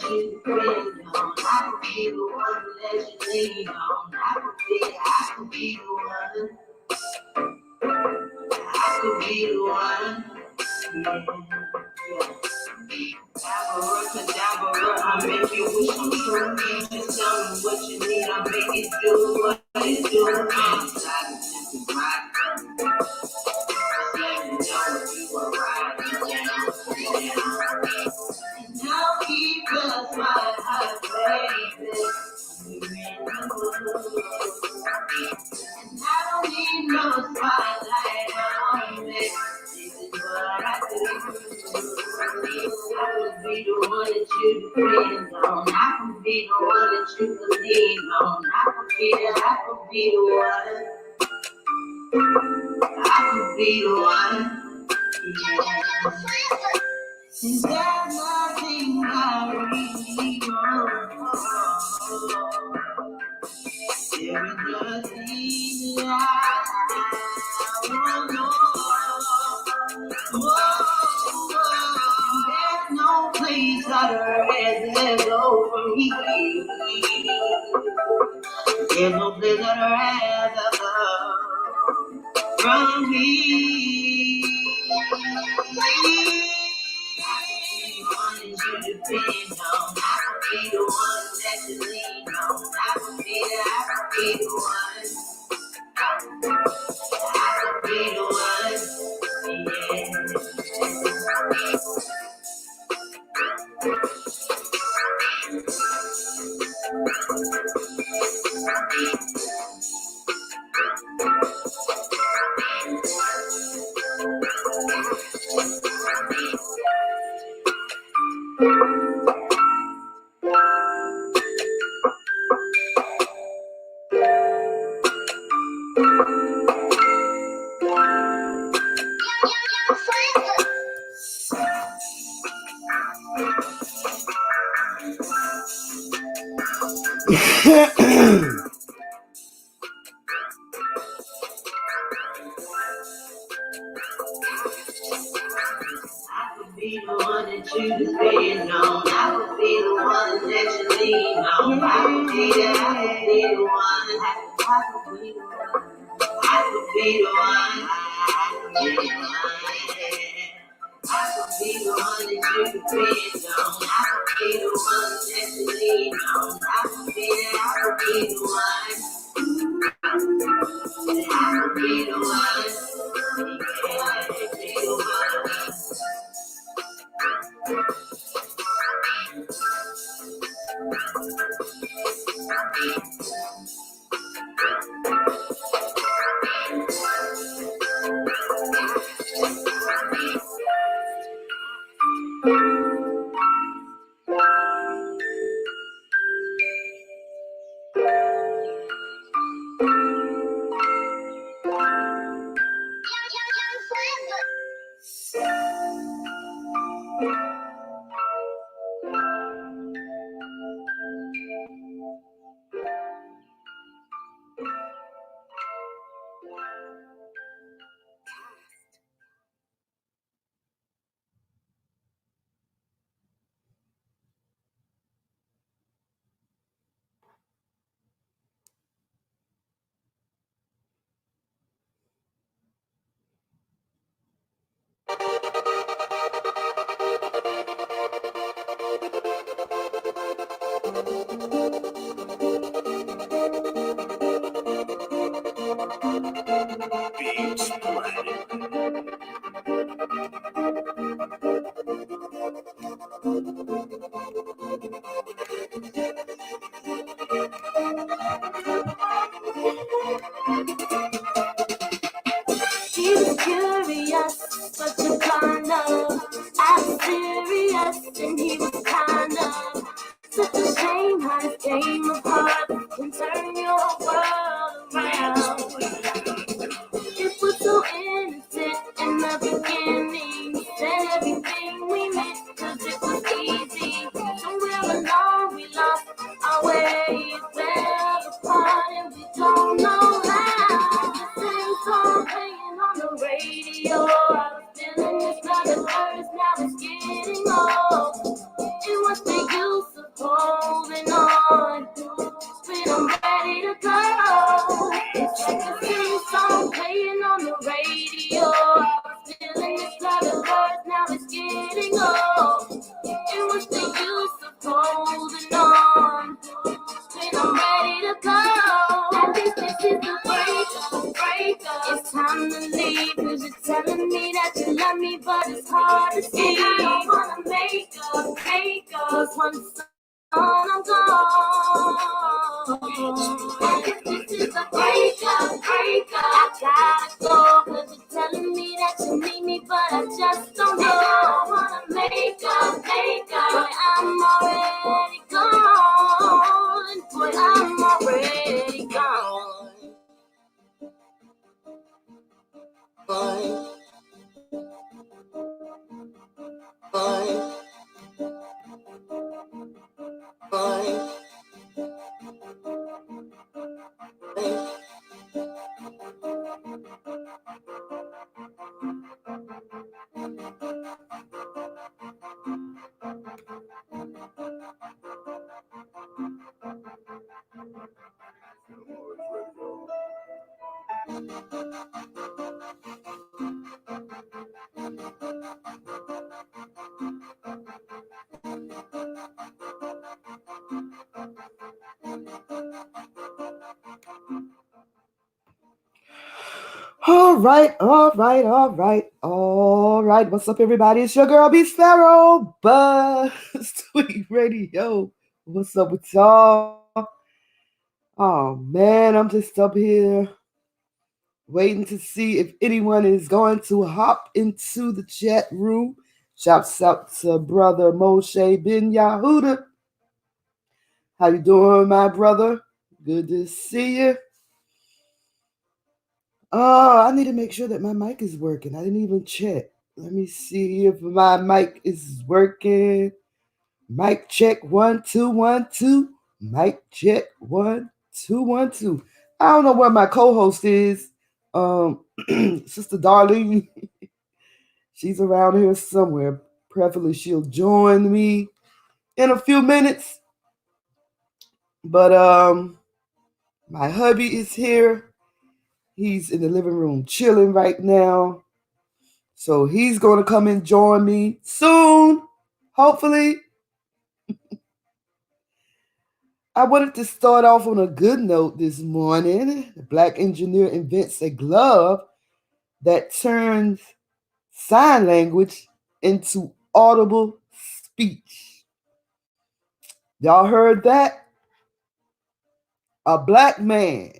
you depend on. I could be the one that you lean on. I could be the one. I could be the one. Dabba, I make you wish you true. Just tell me what you need, I make it do what it do. I'm tired of simply rocking. Let me know if you were riding down. And I'll keep a smile, baby. And I don't need no spotlight on me. This is what I do. I could be the one that you depend on. I could be the one that you can lean on. I could be the one. I could be the one. Yeah. And there's nothing I really want. There is nothing I want. There's no place I'd rather go from here. There's no place I'd rather go from here. I could be the one that you depend on. I could be the one that you lean on. I could be the one. I could be the one. Yeah. Be the one that you depend on. I could be the one that you lean on. I could be the one. I could be the one. I could be the one. I could be the one that you depend on. I could be the one that you lean on. I could be the one. I could be the one. I could be the one. She's curious, but you kind of I'm serious, and he was kind of such a shame how this game of hearts can turn your world around. It was so innocent. wanna leave, cause you're telling me that you love me, but it's hard to see. I don't wanna make up, cause once I'm gone. If this is a breakup, I gotta go, cause you're telling me that you need me, but I just don't know. I wanna make up, boy, I'm already gone. Boy, I'm already gone. All right. What's up, everybody? It's your girl, B Sparrow, Buzz Tweet Radio. What's up with y'all? Oh man, I'm just up here waiting to see if anyone is going to hop into the chat room. Shouts out to brother Moshe Ben Yahuda. How you doing, my brother? Good to see you. Oh, I need to make sure that my mic is working. I didn't even check. Let me see if my mic is working. Mic check 1 2 1 2. Mic check 1 2 1 2. I don't know where my co-host is. Sister Darlene. She's around here somewhere. Preferably she'll join me in a few minutes. But my hubby is here. He's in the living room chilling right now. So he's going to come and join me soon, hopefully. I wanted to start off on a good note this morning. The black engineer invents a glove that turns sign language into audible speech. Y'all heard that? A black man.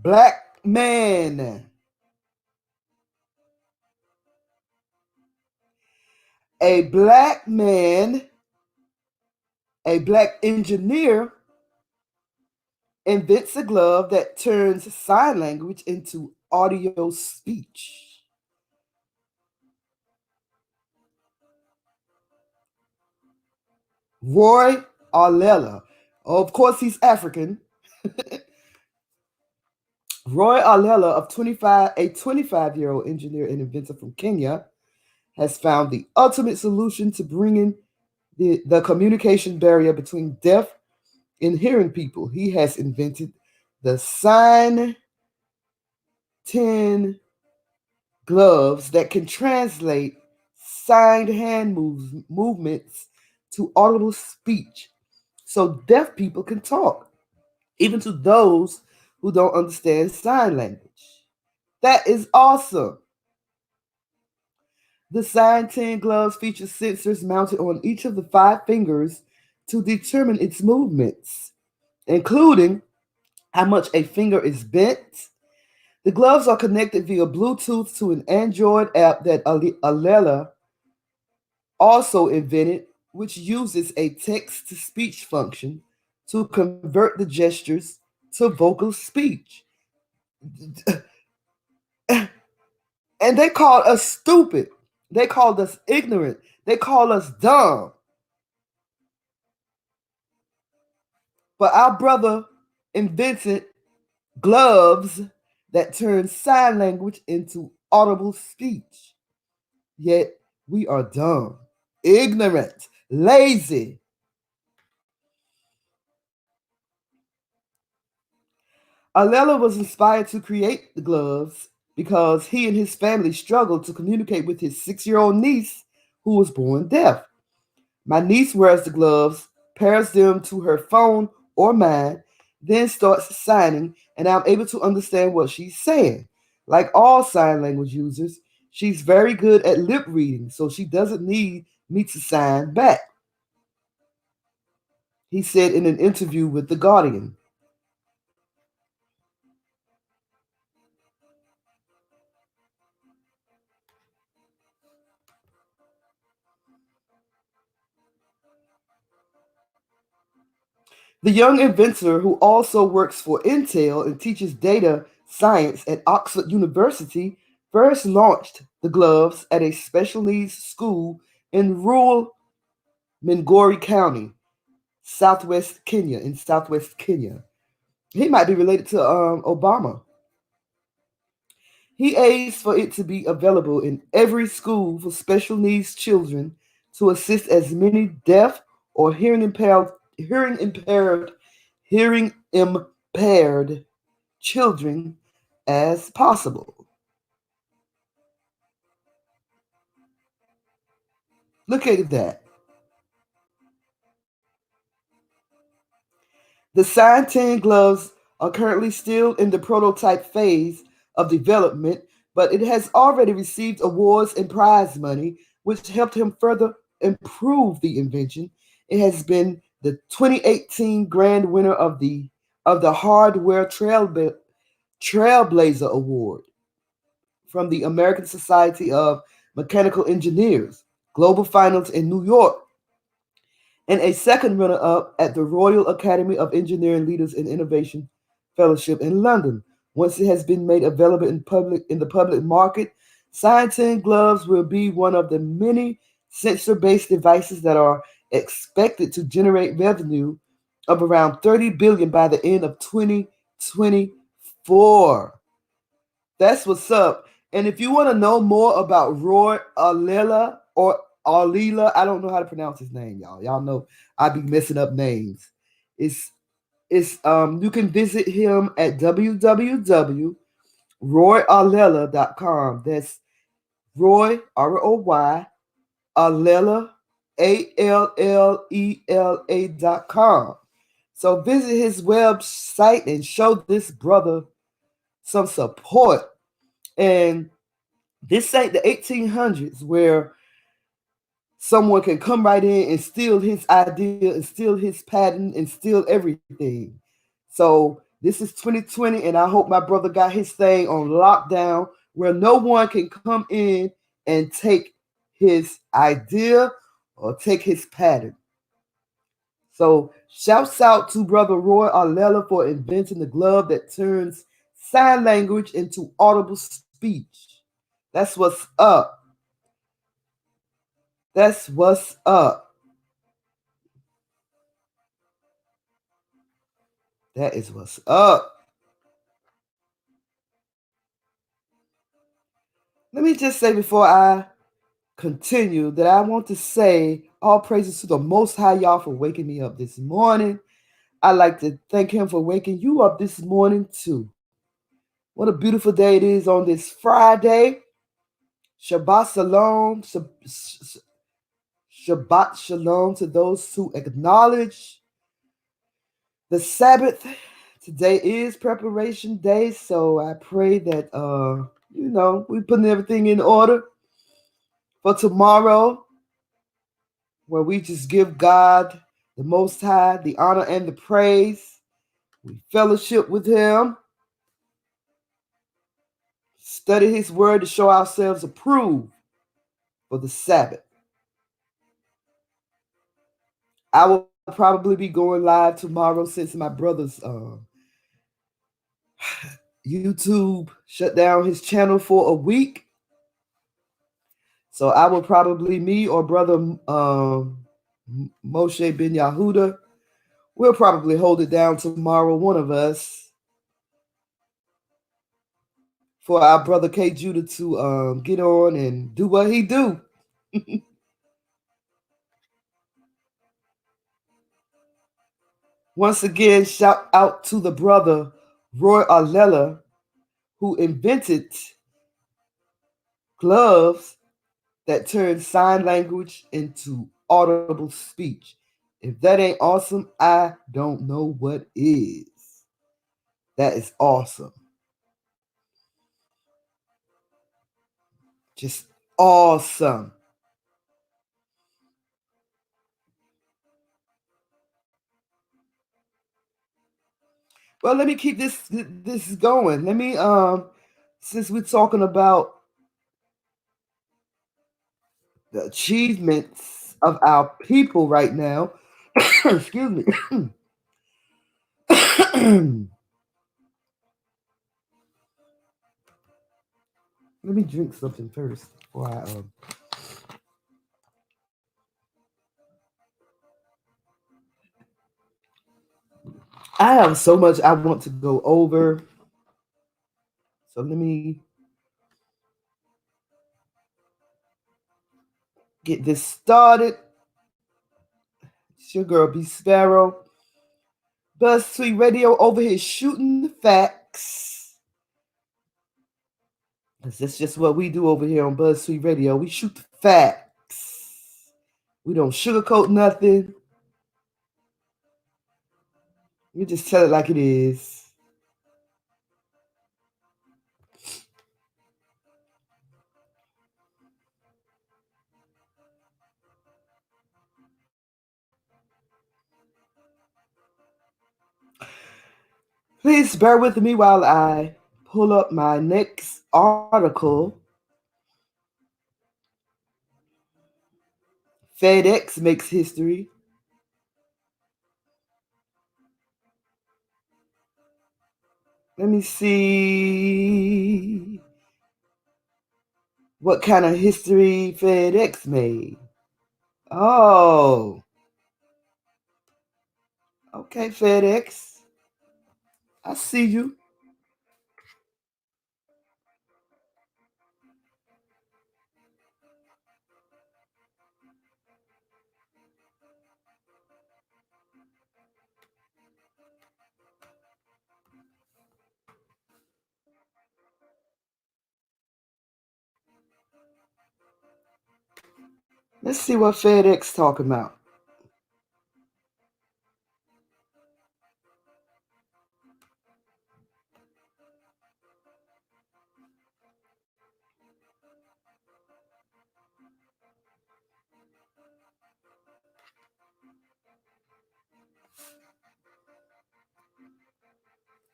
A black man, a black engineer, invents a glove that turns sign language into audio speech. Roy Arlela. Of course, he's African. Roy Arlela, a 25-year-old engineer and inventor from Kenya, has found the ultimate solution to bringing the communication barrier between deaf and hearing people. He has invented the Sign 10 gloves that can translate signed hand movements to audible speech so deaf people can talk, even to those who don't understand sign language. That is awesome. The Sign 10 gloves feature sensors mounted on each of the 5 fingers to determine its movements, including how much a finger is bent. The gloves are connected via Bluetooth to an Android app that Alela also invented, which uses a text-to-speech function to convert the gestures to vocal speech. And they called us stupid. They called us ignorant. They called us dumb. But our brother invented gloves that turn sign language into audible speech. Yet we are dumb, ignorant, lazy. Alela was inspired to create the gloves because he and his family struggled to communicate with his 6-year-old niece who was born deaf. My niece wears the gloves, pairs them to her phone or mine, then starts signing, and I'm able to understand what she's saying. Like all sign language users, she's very good at lip reading, so she doesn't need me to sign back, he said in an interview with The Guardian. The young inventor, who also works for Intel and teaches data science at Oxford University, first launched the gloves at a special needs school in rural Migori County, southwest Kenya. He might be related to Obama. He aids for it to be available in every school for special needs children to assist as many deaf or hearing impaired, hearing impaired children as possible. Look at that. The Sign 10 gloves are currently still in the prototype phase of development, but it has already received awards and prize money, which helped him further improve the invention. It has been the 2018 grand winner of the Hardware Trailblazer Award from the American Society of Mechanical Engineers, Global Finals in New York, and a second runner-up at the Royal Academy of Engineering Leaders in Innovation Fellowship in London. Once it has been made available in the public market, Sign gloves will be one of the many sensor-based devices that are expected to generate revenue of around $30 billion by the end of 2024. That's what's up. And if you want to know more about Roy Alela or Alila, I don't know how to pronounce his name, y'all. Y'all know I be messing up names. It's you can visit him at www.royalela.com. That's Roy ROY Alela ALLELA.com. So visit his website and show this brother some support. And this ain't the 1800s where someone can come right in and steal his idea and steal his patent and steal everything. So this is 2020, and I hope my brother got his thing on lockdown where no one can come in and take his idea or take his patent. So shouts out to brother Roy Arlela for inventing the glove that turns sign language into audible speech. That's what's up. That's what's up. That is what's up. Let me just say before I continue that I want to say all praises to the Most High, y'all, for waking me up this morning. I'd like to thank Him for waking you up this morning, too. What a beautiful day it is on this Friday. Shabbat Shalom to those who acknowledge the Sabbath. Today is preparation day, so I pray that we putting everything in order for tomorrow, where we just give God the Most High the honor and the praise. We fellowship with Him, study His Word to show ourselves approved for the Sabbath. I will probably be going live tomorrow since my brother's YouTube shut down his channel for a week. So I will probably, me or brother Moshe Ben Yahuda, we'll probably hold it down tomorrow, one of us, for our brother K Judah to get on and do what he do. Once again, shout out to the brother Roy Arlela, who invented gloves that turn sign language into audible speech. If that ain't awesome, I don't know what is. That is awesome. Just awesome. Well, let me keep this going. Let me since we're talking about the achievements of our people right now. Excuse me. Let me drink something first before I have so much I want to go over. So let me get this started. It's your girl B Sparrow. BuzzSweet Radio over here shooting the facts. That's just what we do over here on BuzzSweet Radio. We shoot the facts. We don't sugarcoat nothing. We just tell it like it is. Please bear with me while I pull up my next article. FedEx makes history. Let me see what kind of history FedEx made. Oh, okay, FedEx. I see you. Let's see what FedEx talking about.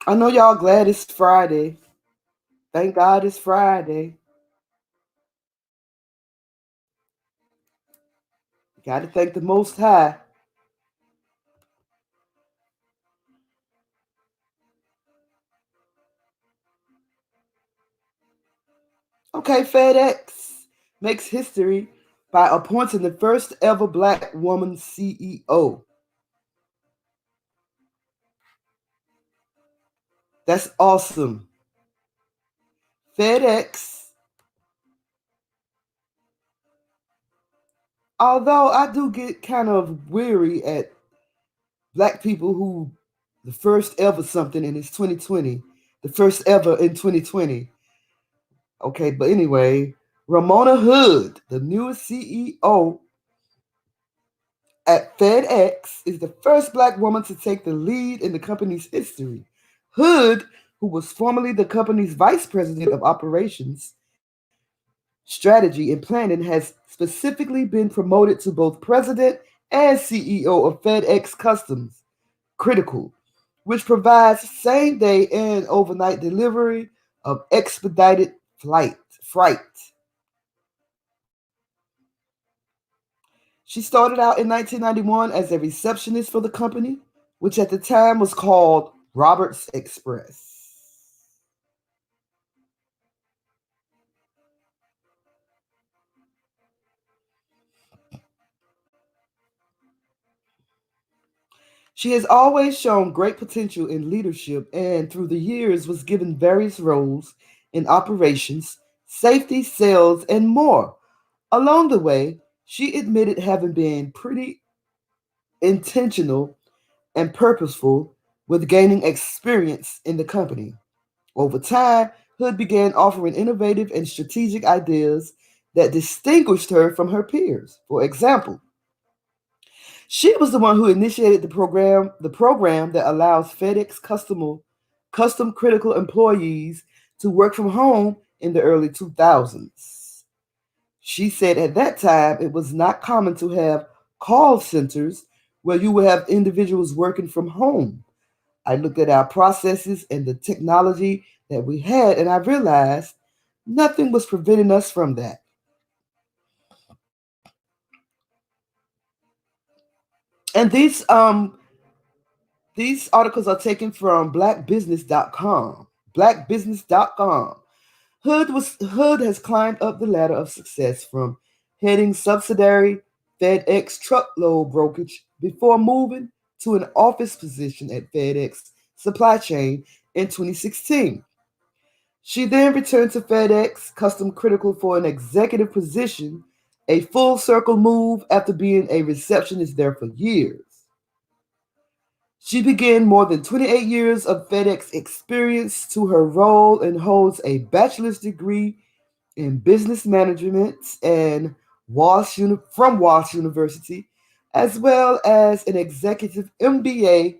I know y'all glad it's Friday. Thank God it's Friday. Got to thank the Most High. Okay, FedEx makes history by appointing the first ever black woman CEO. That's awesome. FedEx, although I do get kind of weary at black people who the first ever something and it's 2020, the first ever in 2020. Okay, but anyway, Ramona Hood, the newest CEO at FedEx, is the first black woman to take the lead in the company's history. Hood, who was formerly the company's vice president of operations, strategy, and planning, has specifically been promoted to both president and CEO of FedEx Customs Critical, which provides same day and overnight delivery of expedited freight. She started out in 1991 as a receptionist for the company, which at the time was called Roberts Express. She has always shown great potential in leadership and through the years was given various roles in operations, safety, sales, and more. Along the way, she admitted having been pretty intentional and purposeful with gaining experience in the company. Over time, Hood began offering innovative and strategic ideas that distinguished her from her peers. For example, she was the one who initiated the program that allows FedEx custom critical employees to work from home in the early 2000s. She said at that time it was not common to have call centers where you would have individuals working from home. I looked at our processes and the technology that we had, and I realized nothing was preventing us from that. And these articles are taken from blackbusiness.com. Blackbusiness.com. Hood has climbed up the ladder of success from heading subsidiary FedEx truckload brokerage before moving to an office position at FedEx supply chain in 2016. She then returned to FedEx Custom Critical for an executive position, a full circle move after being a receptionist there for years. She began more than 28 years of FedEx experience to her role and holds a bachelor's degree in business management and from Walsh University, as well as an executive MBA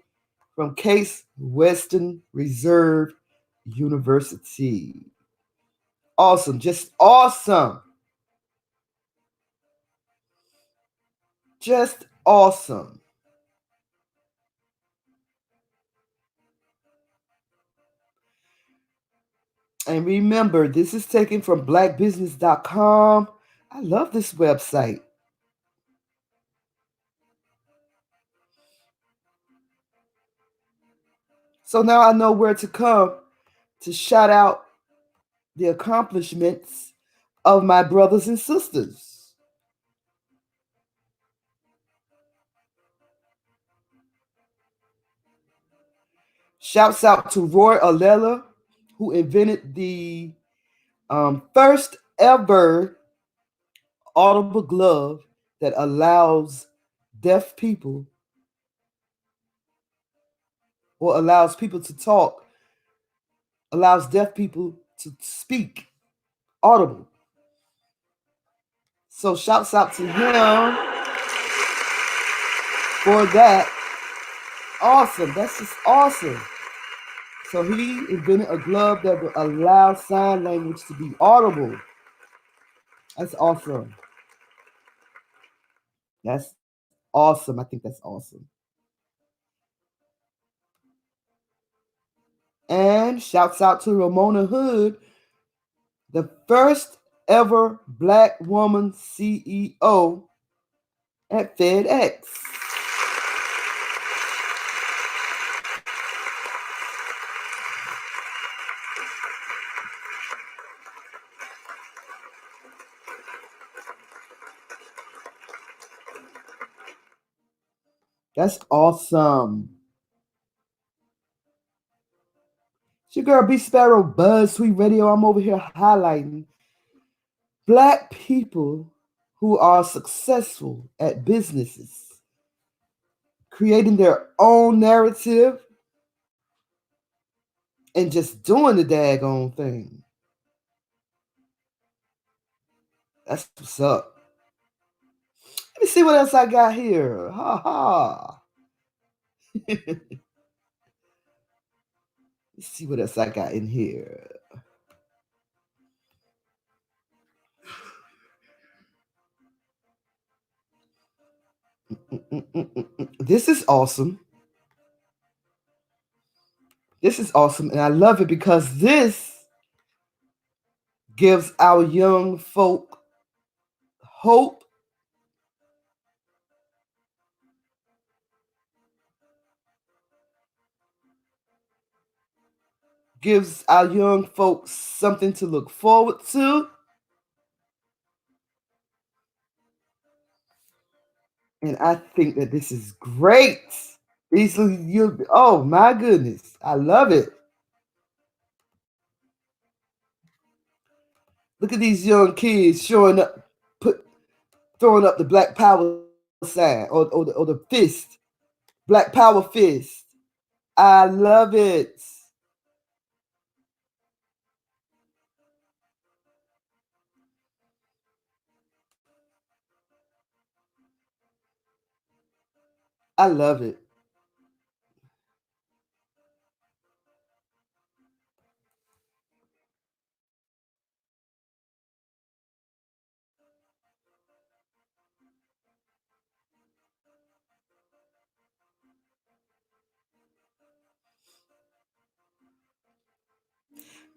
from Case Western Reserve University. Awesome, just awesome. Just awesome. And remember, this is taken from blackbusiness.com. I love this website. So now I know where to come to shout out the accomplishments of my brothers and sisters. Shouts out to Roy Alela, who invented the first ever audible glove that deaf people allows people to talk, allows deaf people to speak audible. So shouts out to him for that. Awesome. That's just awesome. So he invented a glove that would allow sign language to be audible. That's awesome. That's awesome. I think that's awesome. And shouts out to Ramona Hood, the first ever black woman CEO at FedEx. That's awesome. It's your girl B Sparrow Buzz Sweet Radio. I'm over here highlighting black people who are successful at businesses, creating their own narrative and just doing the daggone thing. That's what's up. Let me see what else I got here. Ha ha. Let's see what else I got in here. This is awesome. This is awesome, and I love it because this gives our young folk hope, gives our young folks something to look forward to. And I think that this is great. Oh my goodness. I love it. Look at these young kids showing up, throwing up the Black Power sign or the fist. Black Power fist. I love it. I love it.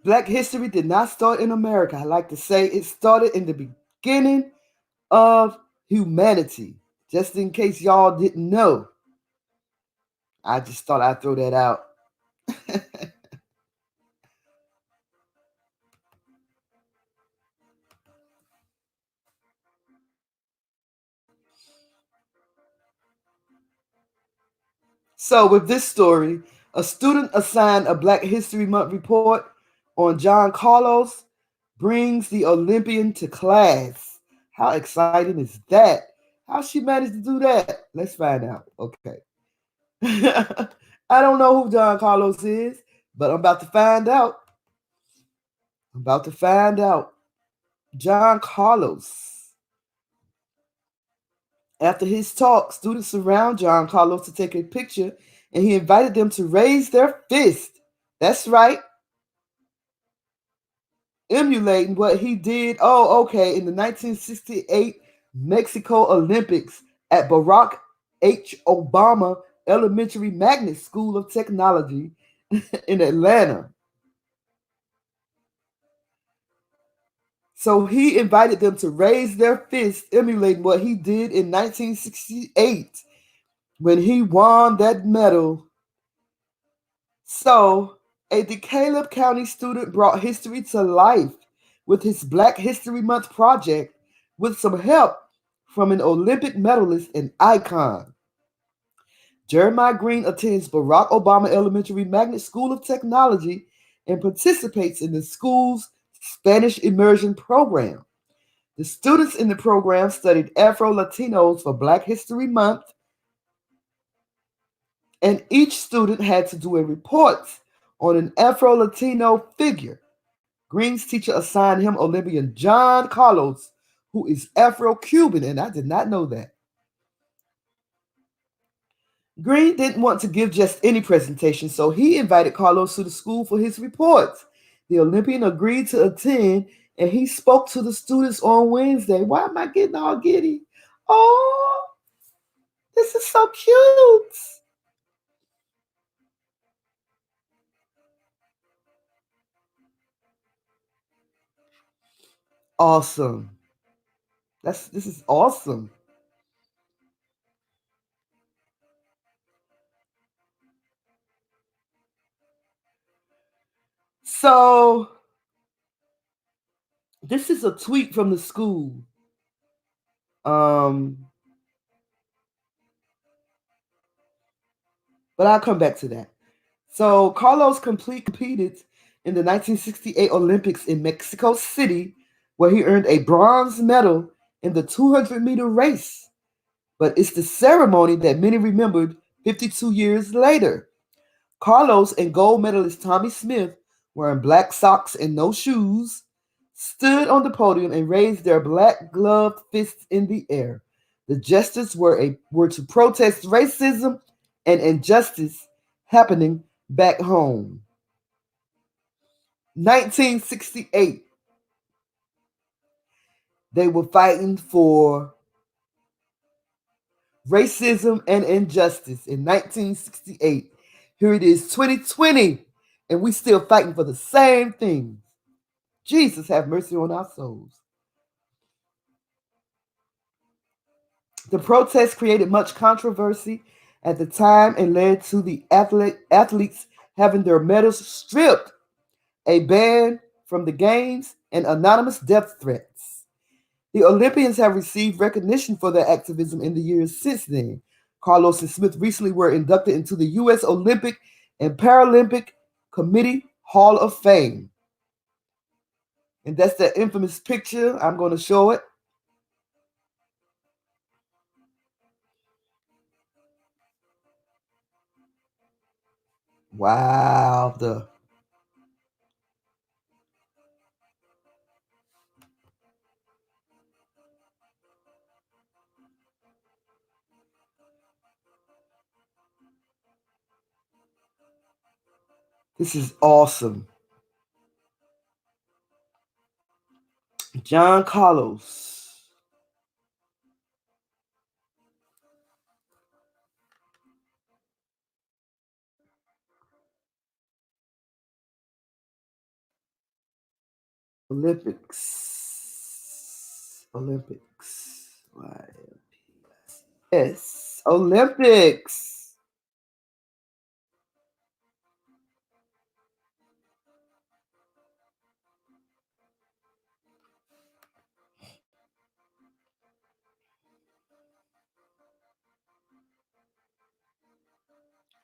Black history did not start in America. I like to say it started in the beginning of humanity. Just in case y'all didn't know, I just thought I'd throw that out. So, with this story, a student assigned a Black History Month report on John Carlos brings the Olympian to class. How exciting is that? How she managed to do that? Let's find out. Okay. I don't know who John Carlos is, but I'm about to find out. I'm about to find out. John Carlos. After his talk, students surround John Carlos to take a picture, and he invited them to raise their fist. That's right, emulating what he did. Oh, okay, in the 1968 Mexico Olympics at Barack H. Obama Elementary Magnet School of Technology in Atlanta. So he invited them to raise their fist, emulating what he did in 1968 when he won that medal. So a DeKalb County student brought history to life with his Black History Month project with some help from an Olympic medalist and icon. Jeremiah Green attends Barack Obama Elementary Magnet School of Technology and participates in the school's Spanish immersion program. The students in the program studied Afro Latinos for Black History Month, and each student had to do a report on an Afro Latino figure. Green's teacher assigned him Olympian John Carlos, who is Afro Cuban, and I did not know that. Green didn't want to give just any presentation, so he invited Carlos to the school for his report. The Olympian agreed to attend, and he spoke to the students on Wednesday. Why am I getting all giddy? Oh, this is so cute. Awesome. This is awesome. So this is a tweet from the school. Um, but I'll come back to that. So Carlos competed in the 1968 Olympics in Mexico City, where he earned a bronze medal in the 200-meter race. But it's the ceremony that many remembered 52 years later. Carlos and gold medalist Tommy Smith, wearing black socks and no shoes, stood on the podium and raised their black gloved fists in the air. The gestures were to protest racism and injustice happening back home. 1968, they were fighting for racism and injustice in 1968. Here it is, 2020, and we still fighting for the same things. Jesus have mercy on our souls. The protest created much controversy at the time and led to the athletes having their medals stripped, a ban from the games, and anonymous death threats. The Olympians have received recognition for their activism in the years since then. Carlos and Smith recently were inducted into the U.S. Olympic and Paralympic Committee Hall of Fame. And that's that infamous picture. I'm going to show it. Wow. This is awesome. John Carlos. Olympics. Yes, Olympics.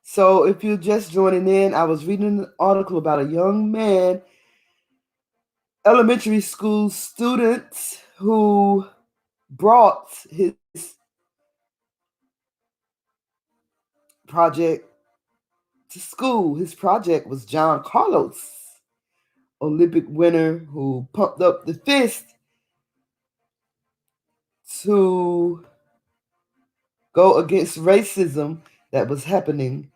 So, if you're just joining in, I was reading an article about a young man, elementary school student, who brought his project to school. His project was John Carlos, Olympic winner, who pumped up the fist to go against racism that was happening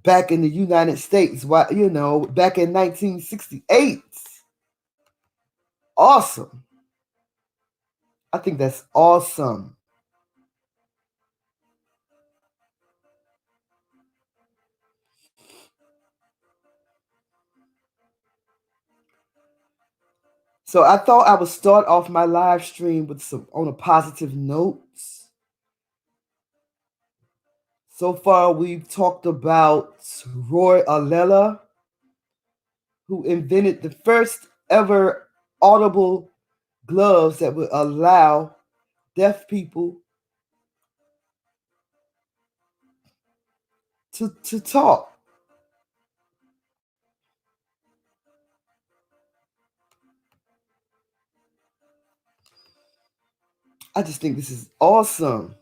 back in the United States, back in 1968. Awesome. I think that's awesome. So I thought I would start off my live stream with on a positive note. So far, we've talked about Roy Allela, who invented the first ever audible gloves that would allow deaf people to talk. I just think this is awesome.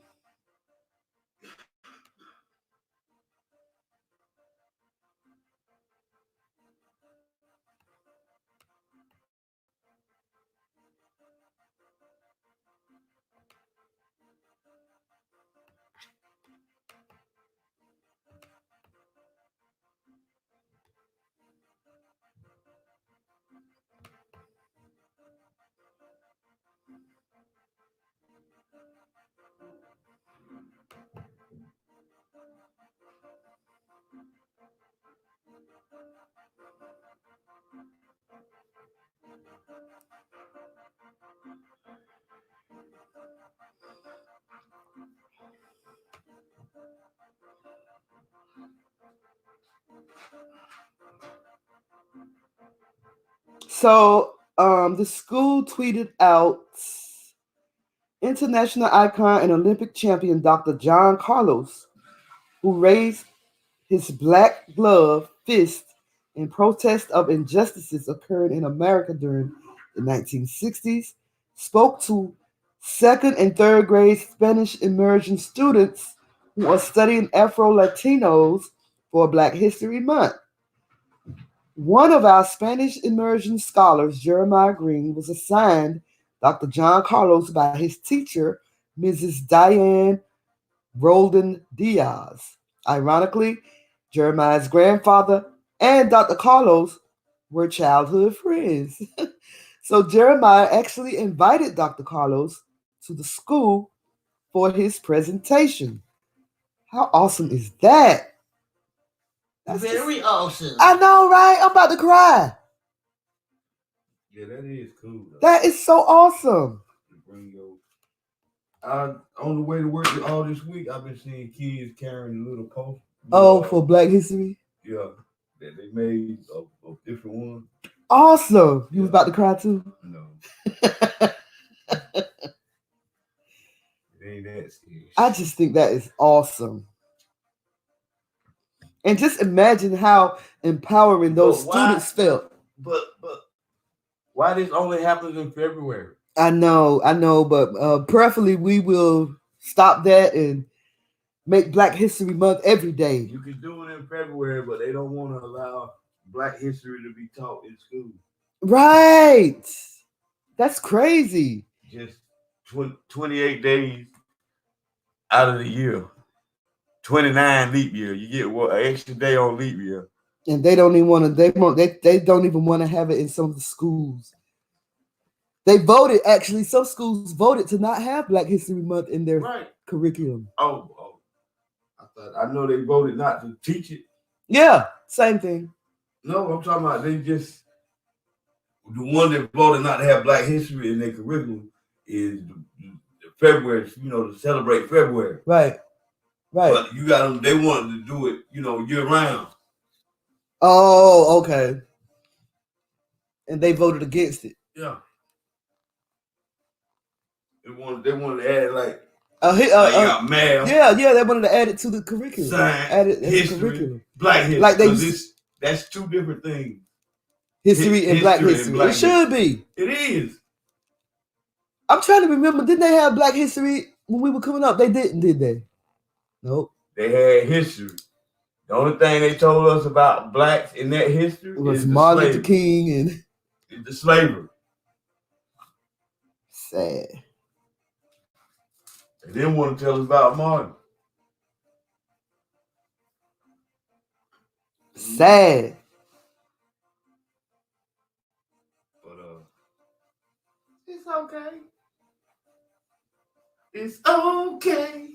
So the school tweeted out international icon and Olympic champion Dr. John Carlos, who raised his black glove fist in protest of injustices occurring in America during the 1960s, spoke to second and third grade Spanish immersion students who are studying Afro Latinos for Black History Month. One of our Spanish immersion scholars, Jeremiah Green, was assigned Dr. John Carlos by his teacher, Mrs. Diane Roldan Diaz. Ironically, Jeremiah's grandfather and Dr. Carlos were childhood friends. So Jeremiah actually invited Dr. Carlos to the school for his presentation. How awesome is that? That's very awesome. I know, right? I'm about to cry. Yeah, that is cool. That is so awesome. On the way to work all this week, I've been seeing kids carrying a little post. For Black History? Yeah, that they made a different one. Awesome. You was about to cry too? No. It ain't that serious. I just think that is awesome. And just imagine how empowering those students felt. But why this only happens in February? I know, but preferably we will stop that and make Black History Month every day. You can do it in February, but they don't want to allow Black history to be taught in school. Right. That's crazy. Just 28 days out of the year. 29 leap year. You get an extra day on leap year. And they don't even want to. They don't even want to have it in some of the schools. They voted, actually, some schools voted to not have Black History Month in their curriculum. Oh. I know they voted not to teach it. Yeah, same thing. No, I'm talking about they just the one that voted not to have Black history in their curriculum is the February, to celebrate February. Right. But you got them, they wanted to do it, year round. Oh, okay. And they voted against it. Yeah. They wanted to add like you got math. Yeah, they wanted to add it to the curriculum. Science, add it history, curriculum. Black history. Like that's two different things. History and Black history. It should be. It is. I'm trying to remember. Didn't they have Black history when we were coming up? They didn't, did they? Nope. They had history. The only thing they told us about Blacks in that history was Martin Luther King and the slavery. Sad. They didn't want to tell us about Martin. Sad. But it's okay. It's okay.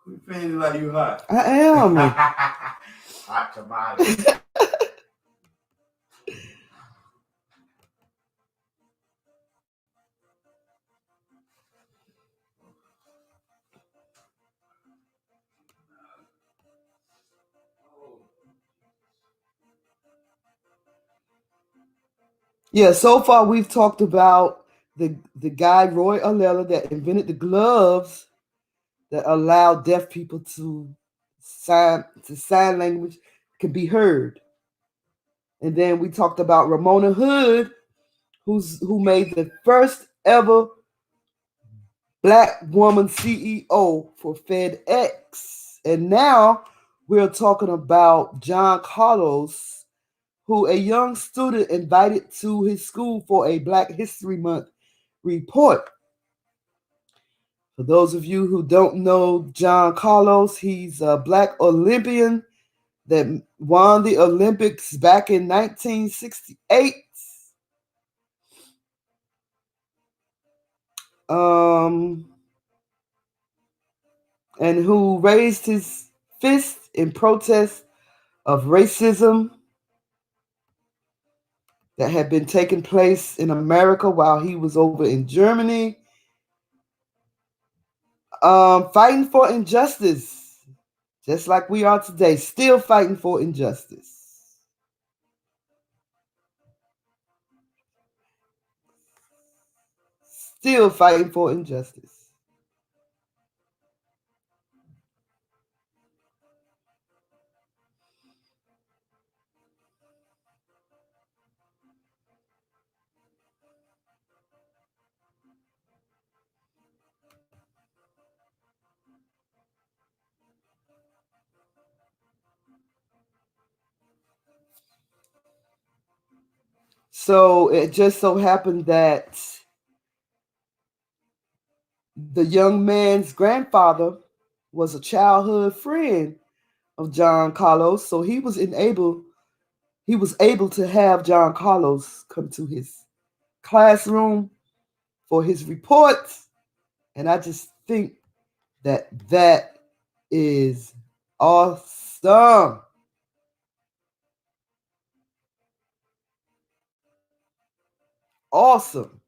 Quit feeling like you hot. I am. Hot tamale. Yeah, so far we've talked about the guy Roy Allela that invented the gloves that allow deaf people to sign language can be heard. And then we talked about Ramona Hood, who made the first ever Black woman CEO for FedEx. And now we're talking about John Carlos, who a young student invited to his school for a Black History Month report. For those of you who don't know John Carlos, he's a Black Olympian that won the Olympics back in 1968. And who raised his fist in protest of racism that had been taking place in America while he was over in Germany, fighting for injustice, just like we are today, still fighting for injustice. Still fighting for injustice. So it just so happened that the young man's grandfather was a childhood friend of John Carlos, so he was able to have John Carlos come to his classroom for his reports, and I just think that is awesome. Awesome.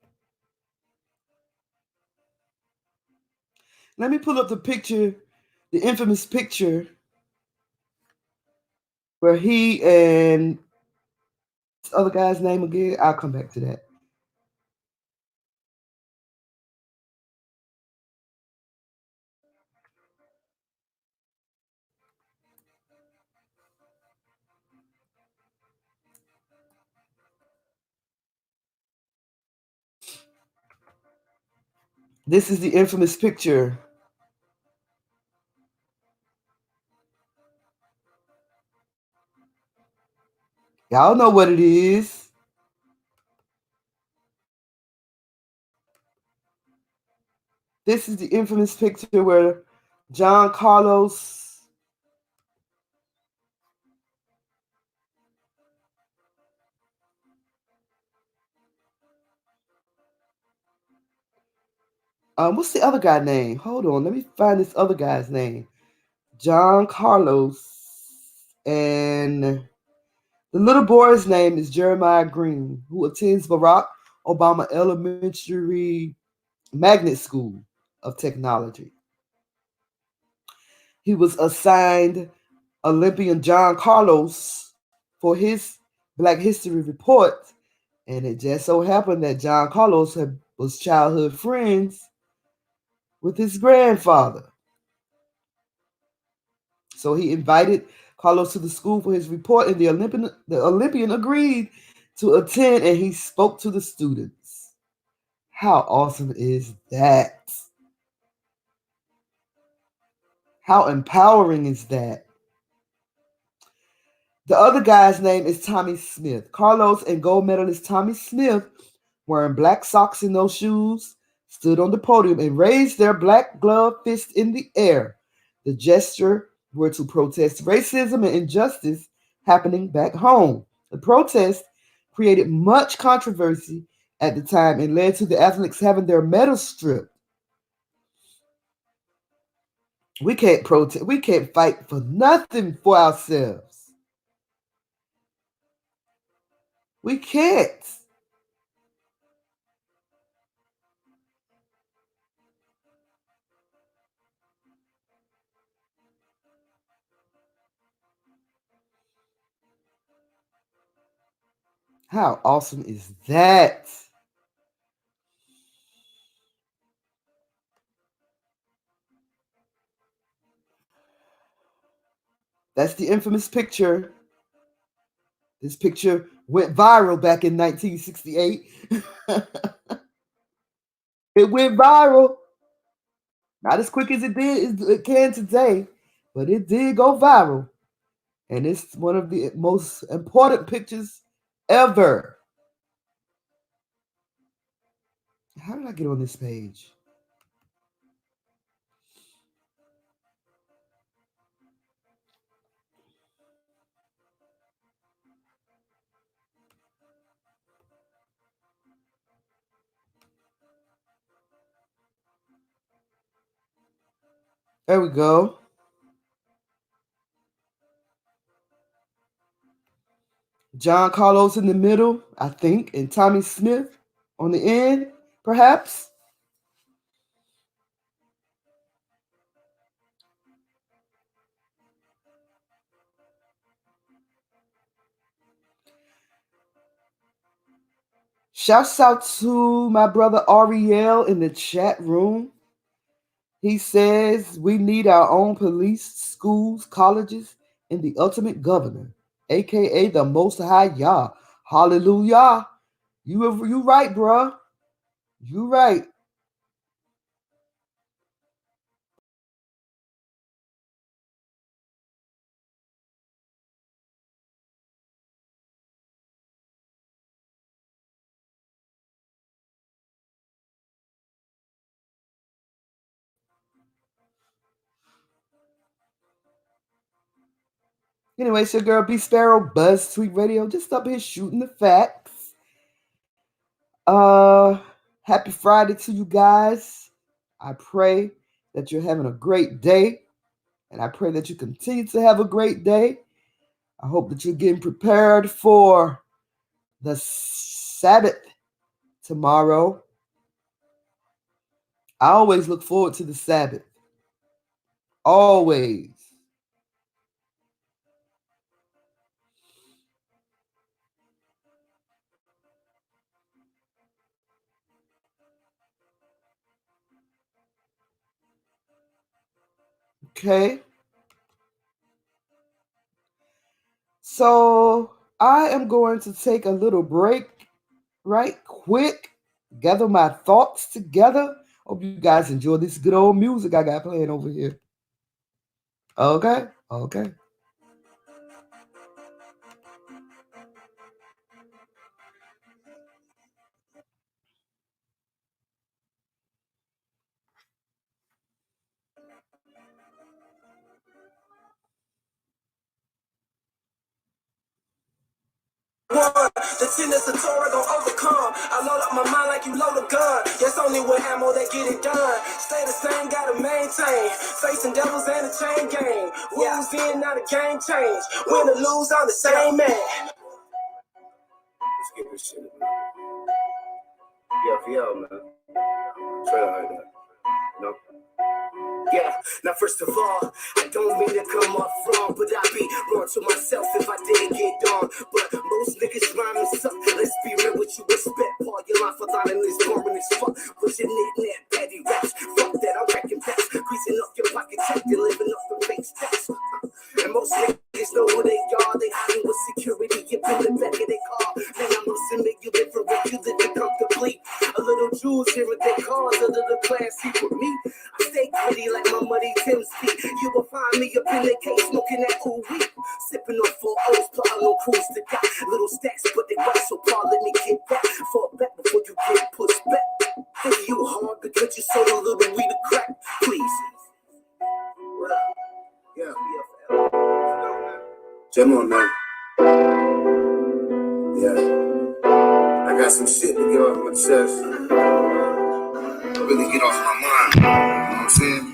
Let me pull up the picture, the infamous picture where he and this other guy's name again. I'll come back to that. This is the infamous picture. Y'all know what it is. This is the infamous picture where John Carlos what's the other guy name? Hold on, let me find this other guy's name. John Carlos. And the little boy's name is Jeremiah Green, who attends Barack Obama Elementary Magnet School of Technology. He was assigned Olympian John Carlos for his Black History report, and it just so happened that John Carlos was childhood friends with his grandfather. So he invited Carlos to the school for his report, and the Olympian agreed to attend, and he spoke to the students. How awesome is that? How empowering is that? The other guy's name is Tommy Smith. Carlos and gold medalist Tommy Smith, wearing black socks and no shoes, stood on the podium and raised their black gloved fist in the air. The gesture were to protest racism and injustice happening back home. The protest created much controversy at the time and led to the athletes having their medals stripped. We can't protest. We can't fight for nothing for ourselves. We can't. How awesome is that? That's the infamous picture. This picture went viral back in 1968. It went viral. Not as quick as it can today, but it did go viral. And it's one of the most important pictures ever. How did I get on this page? There we go. John Carlos in the middle, I think, and Tommy Smith on the end, perhaps. Shouts out to my brother Ariel in the chat room. He says we need our own police, schools, colleges, and the ultimate governor, aka the Most High Yah. Hallelujah. You right, bruh. You right. Anyway, it's your girl B Sparrow, Buzz Tweet Radio, just up here shooting the facts. Happy Friday to you guys. I pray that you're having a great day, and I pray that you continue to have a great day. I hope that you're getting prepared for the Sabbath tomorrow. I always look forward to the Sabbath. Always. Okay. So I am going to take a little break right quick, gather my thoughts together. Hope you guys enjoy this good old music I got playing over here. Okay. Okay. The tenets of Torah gon' overcome. I load up my mind like you load a gun. Yes, only with ammo they get it done. Stay the same, gotta maintain. Facing devils and a chain gang. Rules in, not a game change. Win or lose, I'm the same man. Let's get this shit, man. Yo, man. Try to hide that. No. Yeah, now first of all, I don't mean to come off wrong, but I'd be wrong to myself if I didn't get on. But most niggas rhyming suck. Let's be real, what you expect? Paul, your line for line is boring as fuck. Pushing it in that petty raps. Fuck that, I'm wrecking backs. Greasing up your pocket check and living off the fake stacks. And most niggas know who they are. They hiding with security up in the back of their car. Man, I'm losing, make you live for what you live comfortably. A little jewels here with their cars, a little classy for me. I stay gritty like my muddy Tim's feet. You will find me up in the case smoking that cool weed. Sipping on 4 O's, plotting on cruise to got little stacks, but they right, so Paul, let me get back. Fall back before you get pushed back. Think you hard because you sold a little weed to crack, please. What up? Yeah, Jam on, man. Yeah. I got some shit to get off my chest. Really get off my mind. You know what I'm saying?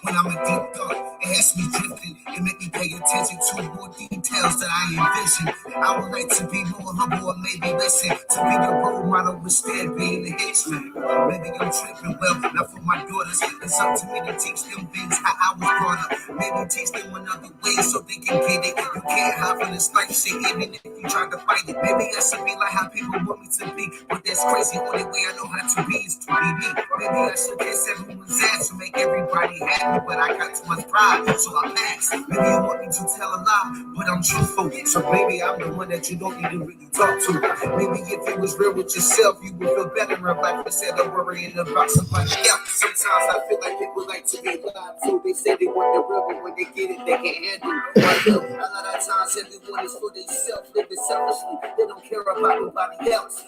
When I'm a deep thought, it has me drifting. It make me pay attention to more details that I envision. I would like to be more humble or maybe listen to be the role model instead being the henchman. Maybe I'm tripping, well, not for my daughters. It's up to me to teach them things how I was brought up. Maybe teach them another way so they can get it. You can't hide from this life shit even if you try to fight it. Maybe I should be like how people want me to be, but that's crazy. Only way I know how to be is to be me. Maybe I should kiss everyone's ass to make everybody happy, but I got too much pride, so I pass. Maybe you want me to tell a lie, but I'm truthful. So maybe I'm the one that you don't even really talk to. Maybe if you was real with yourself, you would feel better in life instead of worrying about somebody else. Sometimes I feel like people like to be lied to. They say they want the real, but when they get it, they can't handle it. A lot of times everyone is for themselves, living selfishly. They don't care about nobody else. To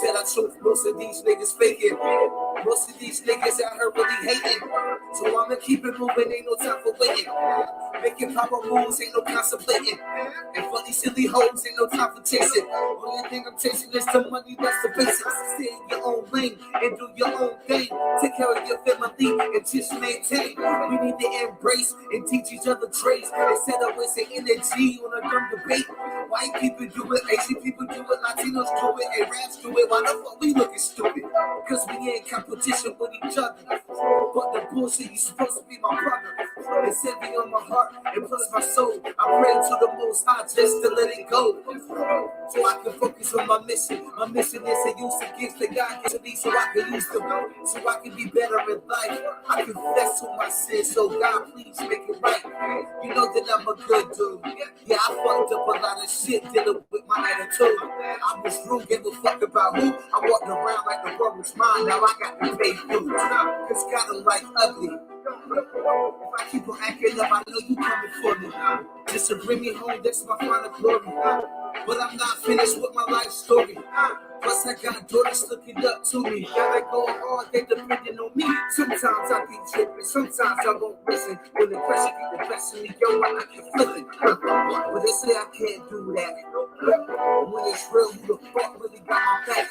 tell the truth, most of these niggas faking. Most of these niggas out here really hating. So I'ma keep it moving, ain't no time for waiting. Making power moves, ain't no contemplating. And for these silly hoes, ain't no time for chasing. Only thing I'm chasing is the money, that's the basics. Stay in your own lane and do your own thing. Take care of your family and just maintain. We need to embrace and teach each other trades instead of wasting energy on a dumb debate. White people do it, Asian people do it, Latinos do it, Arabs do it. Why the fuck we looking stupid? Cause we ain't competition with each other. But the bullshit, you supposed to be my brother. It's heavy on my heart and plus my soul. I pray to the Most High just to let it go, so I can focus on my mission. My mission is to use the gifts that God gives me so I can use them, so I can be better in life. I confess to my sins, so God please make it right. You know that I'm a good dude. Yeah, I fucked up a lot of shit dealing with my attitude. I was rude, gave a fuck about who. I walked around like the world was mine. Now I got to pay dues. Cause God don't like ugly. If I keep on acting up, I know you coming for me. Just to bring me home, that's my final glory. But I'm not finished with my life story. Plus I got daughters looking up to me. Gotta go hard, they depending on me. Sometimes I be tripping, sometimes I won't listen. When the pressure keep the best of me, yo, I keep flipping. But they say I can't do that. When it's real, who the fuck really got my back?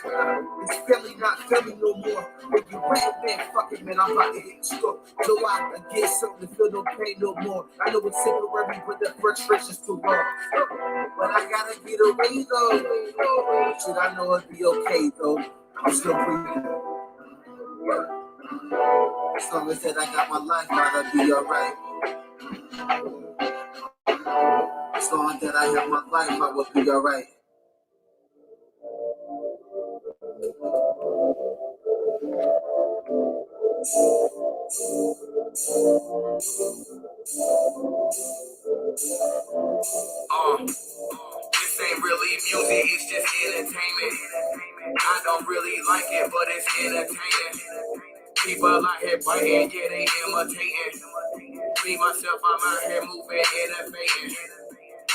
It's family, not family no more. When you rap, man, fuck it, man, I'm about to hit you. So I can get something to feel no pain no more. I know it's temporary, but the frustration's too long. But I gotta get away though. Should I know it'd be okay though? I'm still breathing. As long as that I got my life, I'll be alright. As long as that I have my life, I will be alright. This ain't really music, it's just entertainment. I don't really like it, but it's entertaining. People out here biting, yeah, they imitating. Me, myself, I'm out here moving, innovating.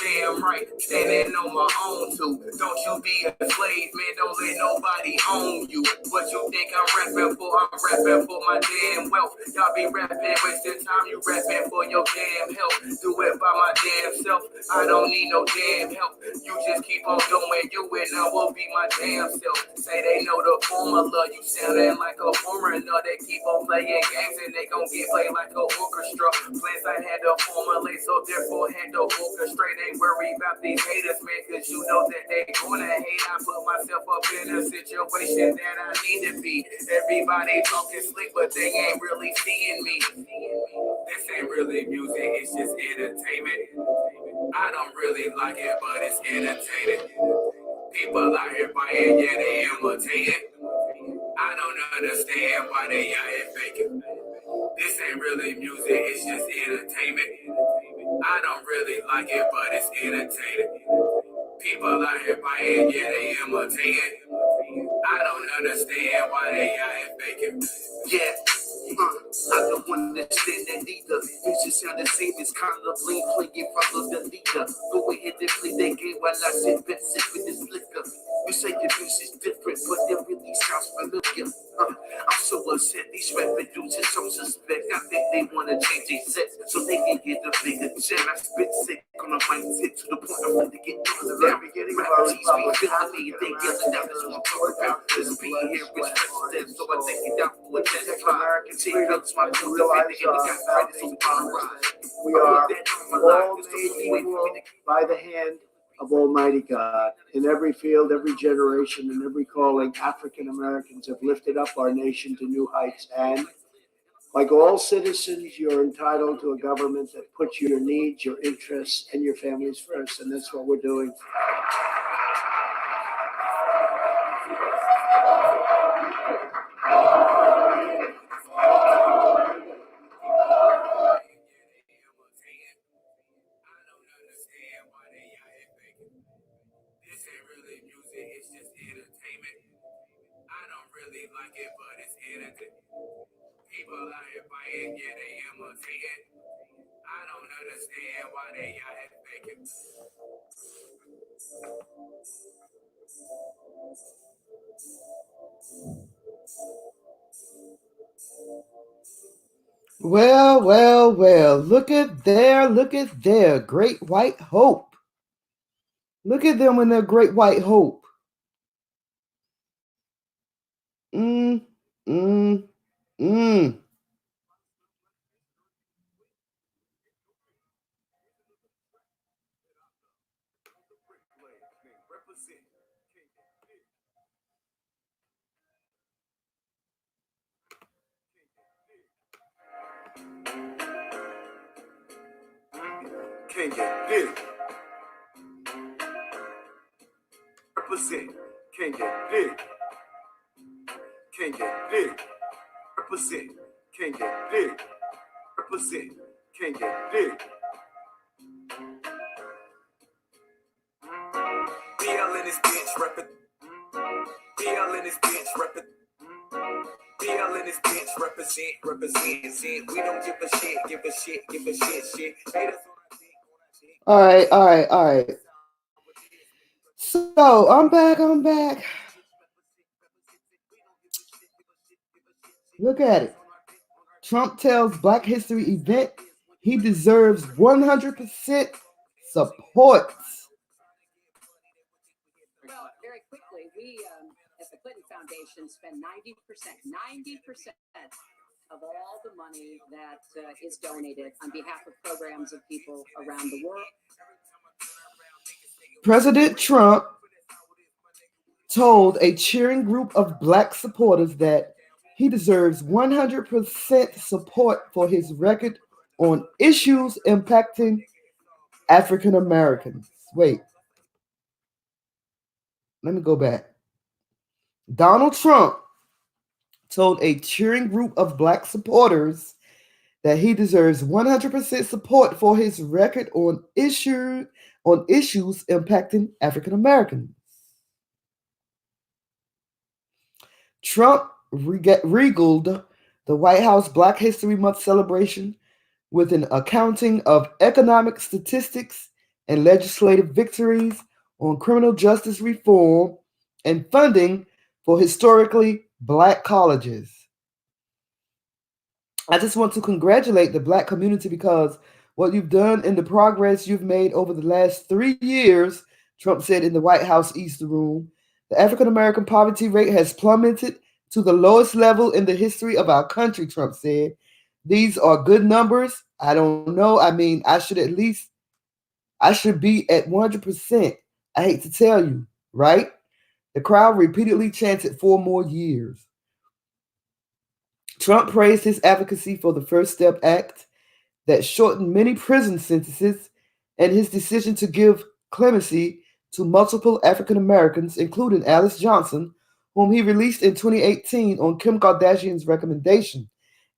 damn right, standing on my own too. Don't you be a slave, man, don't let nobody own you. What you think I'm rapping for? I'm rapping for my damn wealth. Y'all be rapping, wasting time, you rapping for your damn health. Do it by my damn self, I don't need no damn help. You just keep on doing you and I will be my damn self. Say they know the formula, you sounding like a foreigner. They keep on playing games and they gon' get played like a orchestra. Plans I had to formulate, so therefore had to orchestrate. Ain't worry about these haters, man, cause you know that they gonna hate. I put myself up in a situation that I need to be. Everybody talking slick, but they ain't really seeing me. This ain't really music, it's just entertainment. I don't really like it, but it's entertaining. People out here buying, yeah, they imitating. I don't understand why they out here faking. This ain't really music, it's just entertainment. I don't really like it, but it's entertaining. People out here buying, yeah, they imitating. I don't understand why they out here faking. Yeah. I don't understand that either. You should sound the same as Carla Bling playing follow the leader. Go ahead and play that game while I sit back sipping this liquor. You say your music is different, but it really sounds familiar. I'm so upset these rapping dudes are so suspect. I think they wanna change their set so they can get a bigger check. I spit sick on a mindset to the point I'm ready to get on the very beginning. Rappers be feeling me, they yelling out this one talk about. This be here with president, so I take it down for a test. We are all made equal by the hand of Almighty God. In every field, every generation, and every calling, African Americans have lifted up our nation to new heights. And like all citizens, you're entitled to a government that puts your needs, your interests, and your families first. And that's what we're doing. Like it, but it's entertainment. People out here buying, yeah, they imitating. I don't understand why they out here faking. Well, well, well. Look at there. Great White Hope. Look at them in their Great White Hope. Can't get it. Represent. Can't get it. Can't get it. Represent. Can't get it. Represent. Can't get it. BL in this bitch represent. BL in this bitch represent. BL in this bitch represent. We don't give a shit. All right. So I'm back. Look at it. Trump tells Black History event he deserves 100% support. Well, very quickly, we at the Clinton Foundation spend 90% of all the money that is donated on behalf of programs of people around the world. President Trump told a cheering group of Black supporters that he deserves 100% support for his record on issues impacting African Americans. Wait. Let me go back. Donald Trump told a cheering group of Black supporters that he deserves 100% support for his record on issues impacting African Americans. Trump regaled the White House Black History Month celebration with an accounting of economic statistics and legislative victories on criminal justice reform and funding for historically black colleges. I just want to congratulate the black community because what you've done and the progress you've made over the last 3 years, Trump said in the White House East Room, the African American poverty rate has plummeted to the lowest level in the history of our country, Trump said. These are good numbers. I don't know. I mean, I should be at 100%. I hate to tell you, right? The crowd repeatedly chanted 4 more years. Trump praised his advocacy for the First Step Act that shortened many prison sentences and his decision to give clemency to multiple African Americans, including Alice Johnson, whom he released in 2018 on Kim Kardashian's recommendation,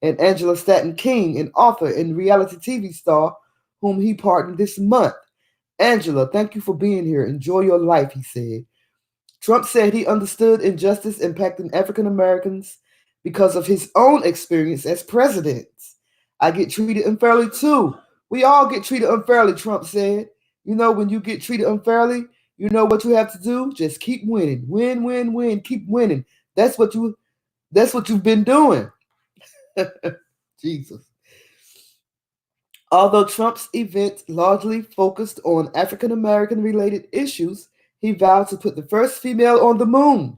and Angela Stanton King, an author and reality TV star, whom he pardoned this month. Angela, thank you for being here. Enjoy your life, he said. Trump said he understood injustice impacting African Americans because of his own experience as president. I get treated unfairly too. We all get treated unfairly, Trump said. You know, when you get treated unfairly, you know what you have to do? Just keep winning. Win, win, win. Keep winning. That's what you've been doing. Jesus. Although Trump's event largely focused on African American related issues, he vowed to put the first female on the moon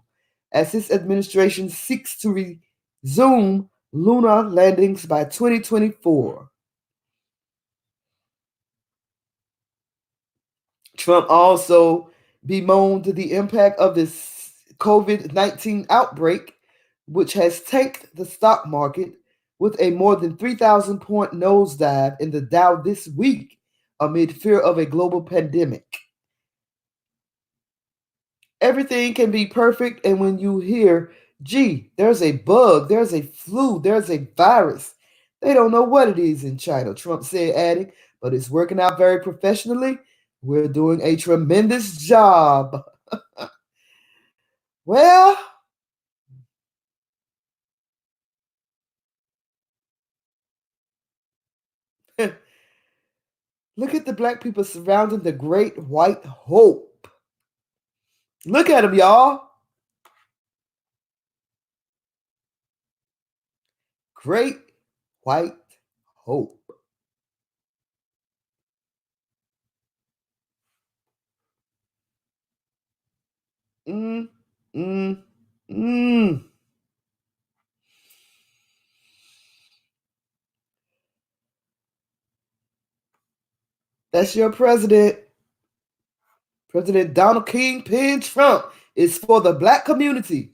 as his administration seeks to resume lunar landings by 2024. Trump also bemoaned the impact of this COVID-19 outbreak, which has tanked the stock market with a more than 3,000 point nosedive in the Dow this week amid fear of a global pandemic. Everything can be perfect, and when you hear, gee, there's a bug, there's a flu, there's a virus, they don't know what it is in China, Trump said, adding, but it's working out very professionally. We're doing a tremendous job. Well, look at the black people surrounding the great white hope. Look at them, y'all. Great white hope. Mm, mm, mm. That's your president. President Donald Kingpin Trump is for the black community.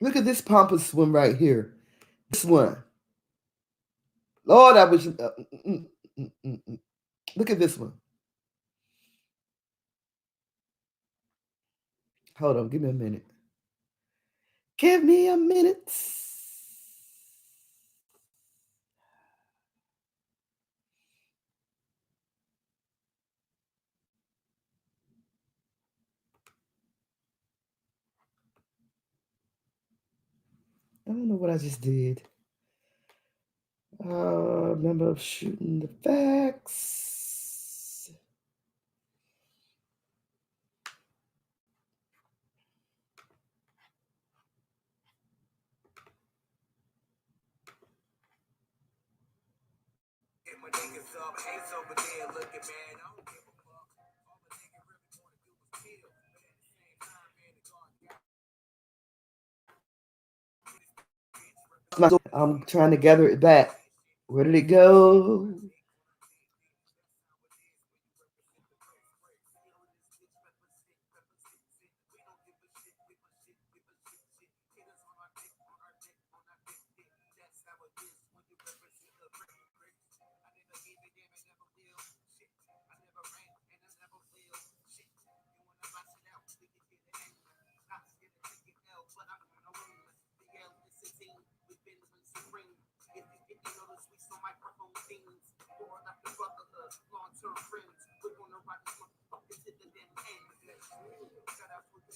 Look at this pompous one right here. This one. Lord, I wish. Look at this one. Hold on, give me a minute. Give me a minute. I don't know what I just did. Remember shooting the facts. I'm trying to gather it back. Where did it go?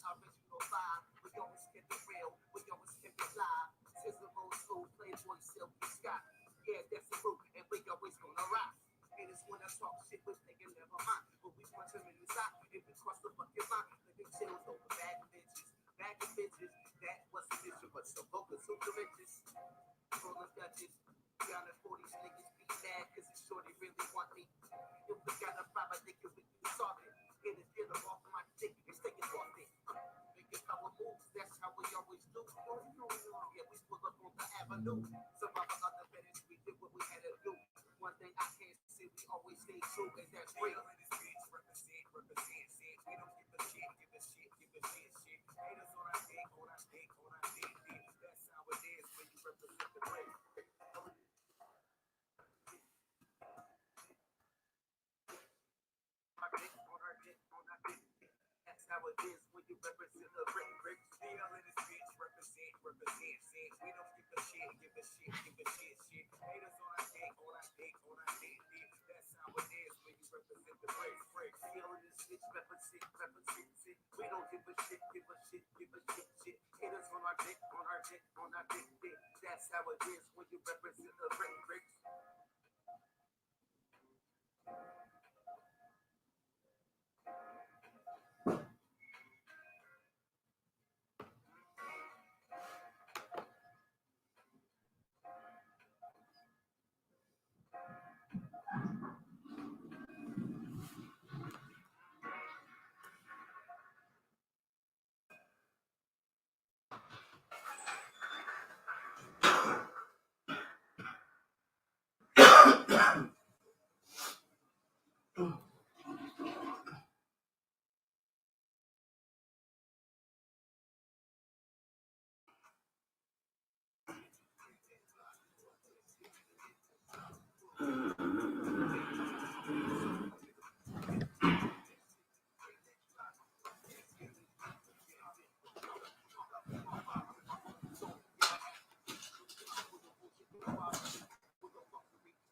We always kept it real, we always kept it live. Sizzle Rose School, Playboy, Silky Scott. Yeah, that's the root, and we always gonna rock. And it's when I talk shit with nigga, never mind. But we punch them in the side, if it cross the fucking line. Nigga chills over bad bitches. That was the mission, but so focus on the riches. Rollers Dutchess, down at 40s, niggas be mad, cause the shorty really want me. If we got a five, I think we can solve it. Get it, get them off my dick, it's taking off it. Make it power moves, that's how we always do. Yeah, we pull up on the avenue. Some of the other betters, we did what we had to do. One thing I can't say, we always stay true, and that's real. Represent, shit. We don't give a shit. Haters on our dick. That's how it is when you represent the way. That's how it is when you represent the brick. Still in this bitch, represent, shit. We don't give a shit. Haters on our dick. That's how it is when you represent the brick. Still in this bitch, represent, shit. We don't give a shit. Haters on our dick. That's how it is when you represent the brick.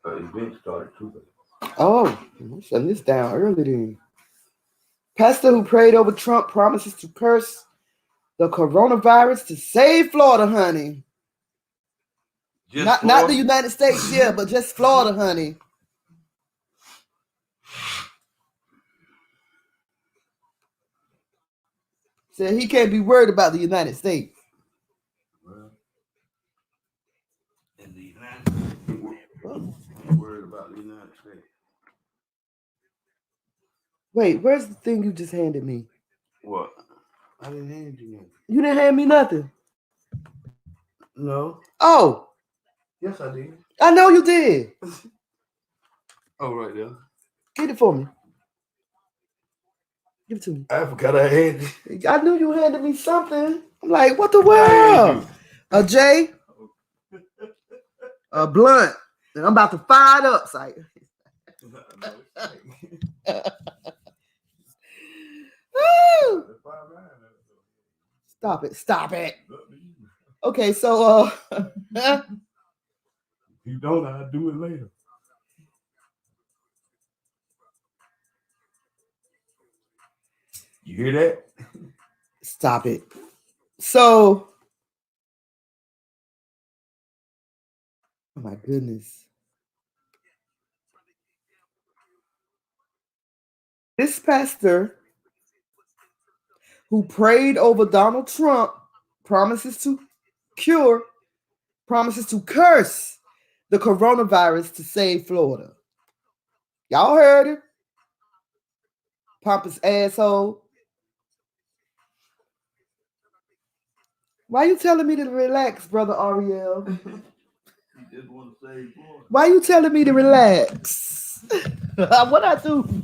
Event started too. Oh, I'm shutting this down early then. Pastor who prayed over Trump promises to curse the coronavirus to save Florida, honey. Not the United States, yeah, but just Florida, honey. Said he can't be worried about the United States. Well, in the United States, worried about the United States. Wait, where's the thing you just handed me? What? I didn't hand you anything. You didn't hand me nothing. No. Oh. Yes, I did. I know you did. Oh, right there. Get it for me. Give it to me. I forgot I had it. I knew you handed me something. I'm like, what the world? A J, a blunt, and I'm about to fire it up. Like, Stop it. Okay, so you don't, I'll do it later. You hear that? Stop it. So, oh my goodness. This pastor who prayed over Donald Trump promises to curse the coronavirus to save Florida. Y'all heard it? Pompous asshole. Why you telling me to relax, brother Ariel? You just want to save Florida. Why you telling me to relax? What I do?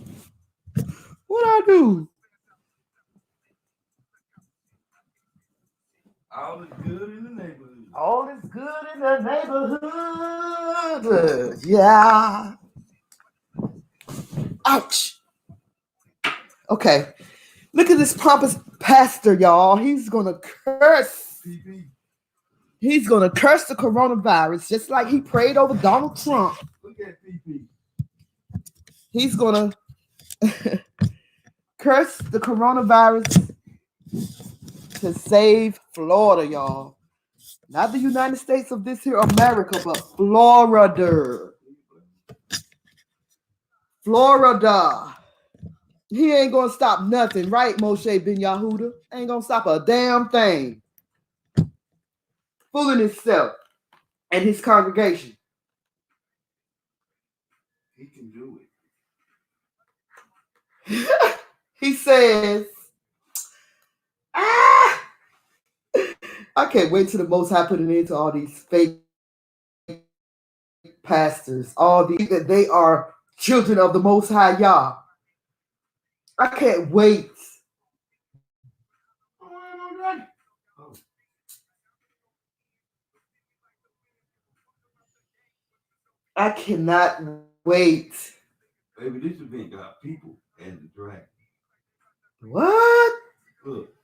All is good in the neighborhood. All is good in the neighborhood. Yeah. Ouch. Okay. Look at this pompous pastor, y'all. He's going to curse. He's going to curse the coronavirus just like he prayed over Donald Trump. Look at PP. He's going to curse the coronavirus to save Florida, y'all. Not the United States of this here America, but Florida. Florida. He ain't gonna stop nothing, right, Moshe Ben Yahuda? Ain't gonna stop a damn thing. Fooling himself and his congregation. He can do it. He says, I can't wait till the Most High put it into all these fake pastors, all these that they are children of the Most High Yah. I can't wait. I cannot wait. Baby, this event got people and the dragon. What? Look.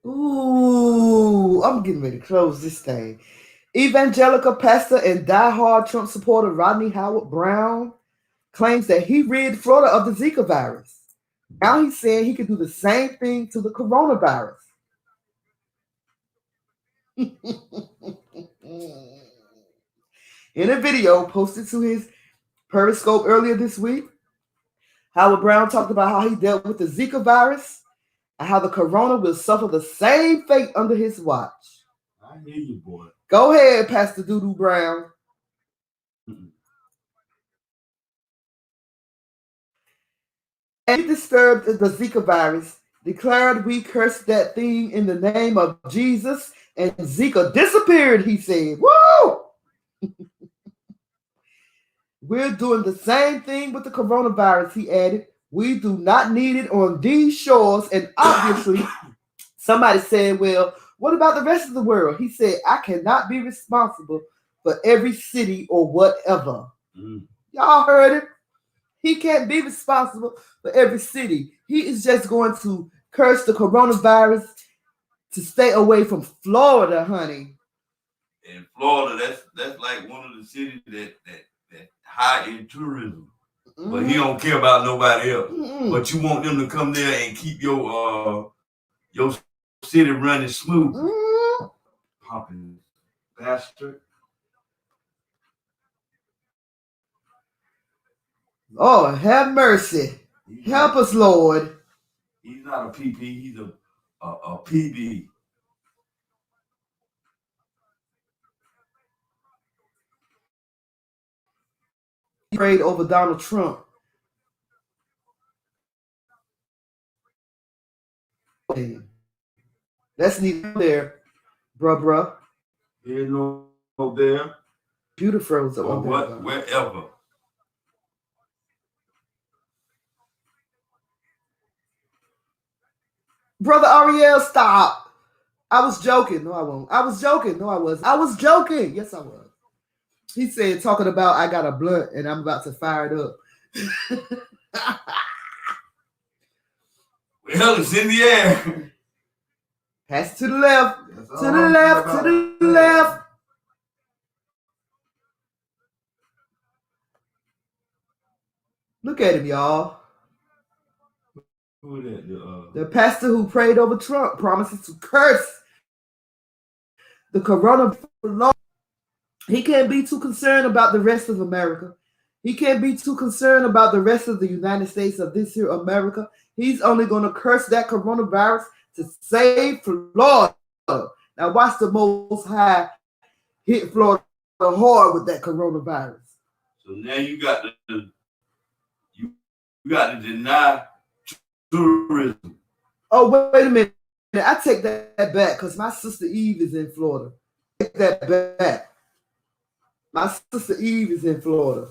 Ooh, I'm getting ready to close this thing. Evangelical pastor and diehard Trump supporter Rodney Howard Brown claims that he rid Florida of the Zika virus. Now he's saying he could do the same thing to the coronavirus. In a video posted to his Periscope earlier this week, Howard Brown talked about how he dealt with the Zika virus and how the corona will suffer the same fate under his watch. I hear you, boy. Go ahead, Pastor Doodoo Brown. And he disturbed the Zika virus, declared we cursed that thing in the name of Jesus, and Zika disappeared, he said. Woo! We're doing the same thing with the coronavirus, he added. We do not need it on these shores. And obviously, somebody said, well, what about the rest of the world? He said, I cannot be responsible for every city or whatever. Y'all heard it? He can't be responsible for every city. He is just going to curse the coronavirus to stay away from Florida, honey. In Florida, that's like one of the cities that high in tourism. But he don't care about nobody else. But you want them to come there and keep your city running smooth. Popping bastard. Oh, have mercy. Help us, Lord. He's not a PP, he's a PB. He prayed over Donald Trump. That's neither there, bruh. There's no there. Computer froze up. Or what? Wherever. Brother Ariel, stop. I was joking. No, I won't. I was joking. No, I wasn't. I was joking. Yes, I was. He said, talking about I got a blunt and I'm about to fire it up. Well, it's in the air. Pass to the left. To the left. To the left. Look at him, y'all. Who that? The pastor who prayed over Trump promises to curse the coronavirus. He can't be too concerned about the rest of America. He can't be too concerned about the rest of the United States of this here America. He's only going to curse that coronavirus to save Florida. Now watch the Most High hit Florida hard with that coronavirus. So now you got to deny tourism. Oh, wait a minute. I take that back because my sister Eve is in Florida. Take that back. My sister Eve is in Florida.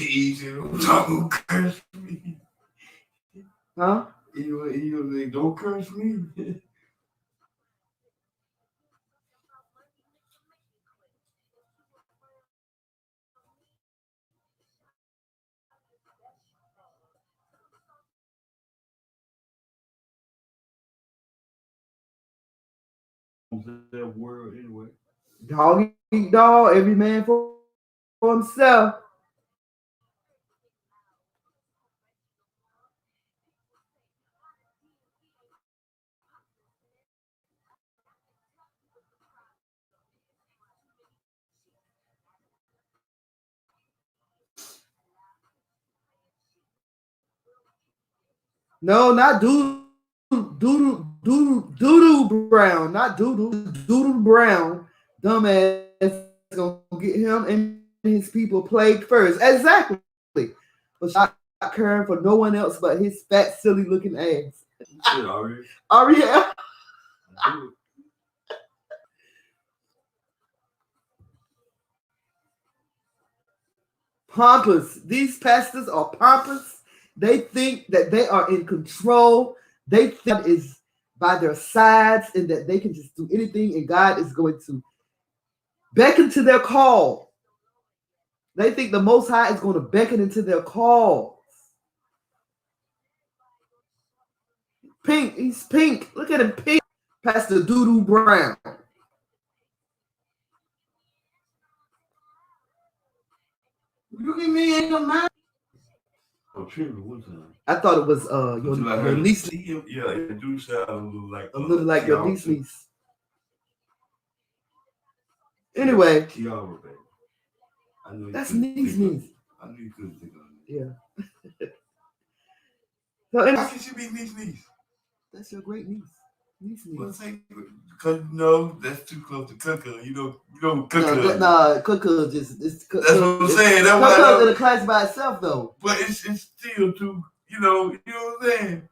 Eve, don't curse me. Huh? Eve, don't curse me. That world anyway. Dog eat dog, every man for himself. No, not Doodoo Brown, not Doodoo Brown. Dumbass gonna get him and his people plagued first. Exactly. But not caring for no one else but his fat, silly looking ass. Shit, Ari. Ariel. Pompous. These pastors are pompous. They think that they are in control. They think God is by their sides and that they can just do anything and God is going to beckon to their call. They think the Most High is going to beckon into their call. Pink. He's pink. Look at him pink. Pastor Doodoo Brown. You give me ain't no mind. Oh, tripping one time. I thought it was your niece. Yeah, it do sound a little like your niece. Anyway, Tiara, baby. I know that's niece. I knew you couldn't think of it. Yeah. So, how can she be niece? That's your great niece. Well, because no, that's too close to Cuckoo. You know Cuckoo. Nah, Cuckoo just that's what I'm saying. That's why Cuckoo's in a class by itself, though. But it's still too. You know what I'm saying.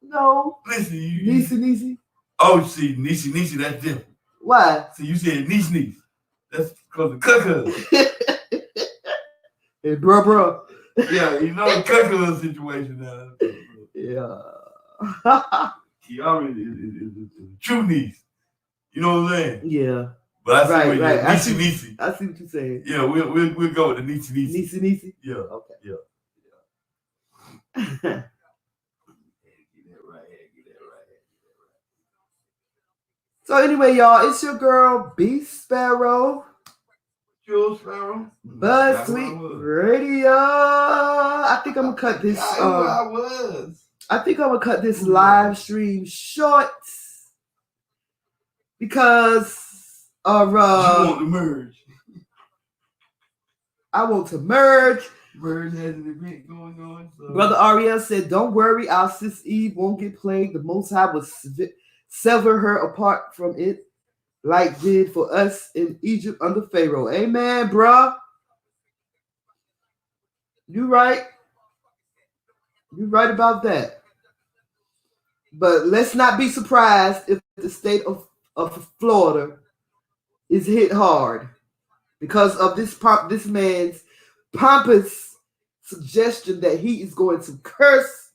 No. Listen, niece. Oh, see, niece, that's different. Why? See, you said niece. That's close to Cuckoo. Hey, bro. Yeah, you know the Cuckoo situation now. Yeah. Kiara is a true niece. You know what I'm saying? Yeah. But I see right. I see what you're saying. Yeah, we'll go with the niece. Niece. Yeah. Okay. Yeah. Get that right. So anyway, y'all, it's your girl B Sparrow. Jules Sparrow. Buzz Sweet Radio. I think I'm gonna cut this. I think I'm gonna cut this live stream short because of you want to merge. I want to merge. Merge has an event going on. So. Brother Ariel said, "Don't worry, our sis Eve won't get plagued. The Most High will sever her apart from it, like did for us in Egypt under Pharaoh." Amen, bruh. You right. You're right about that. But let's not be surprised if the state of Florida is hit hard because of this man's pompous suggestion that he is going to curse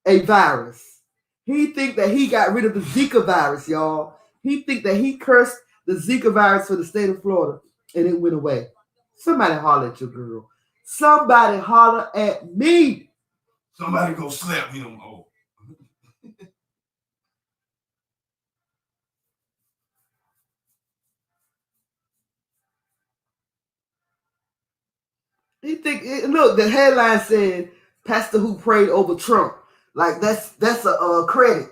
a virus. He think that he got rid of the Zika virus, y'all. He think that he cursed the Zika virus for the state of Florida and it went away. Somebody holler at your girl. Somebody holler at me. Somebody go slap me on. Oh. He think look, the headline said pastor who prayed over Trump. Like that's a credit.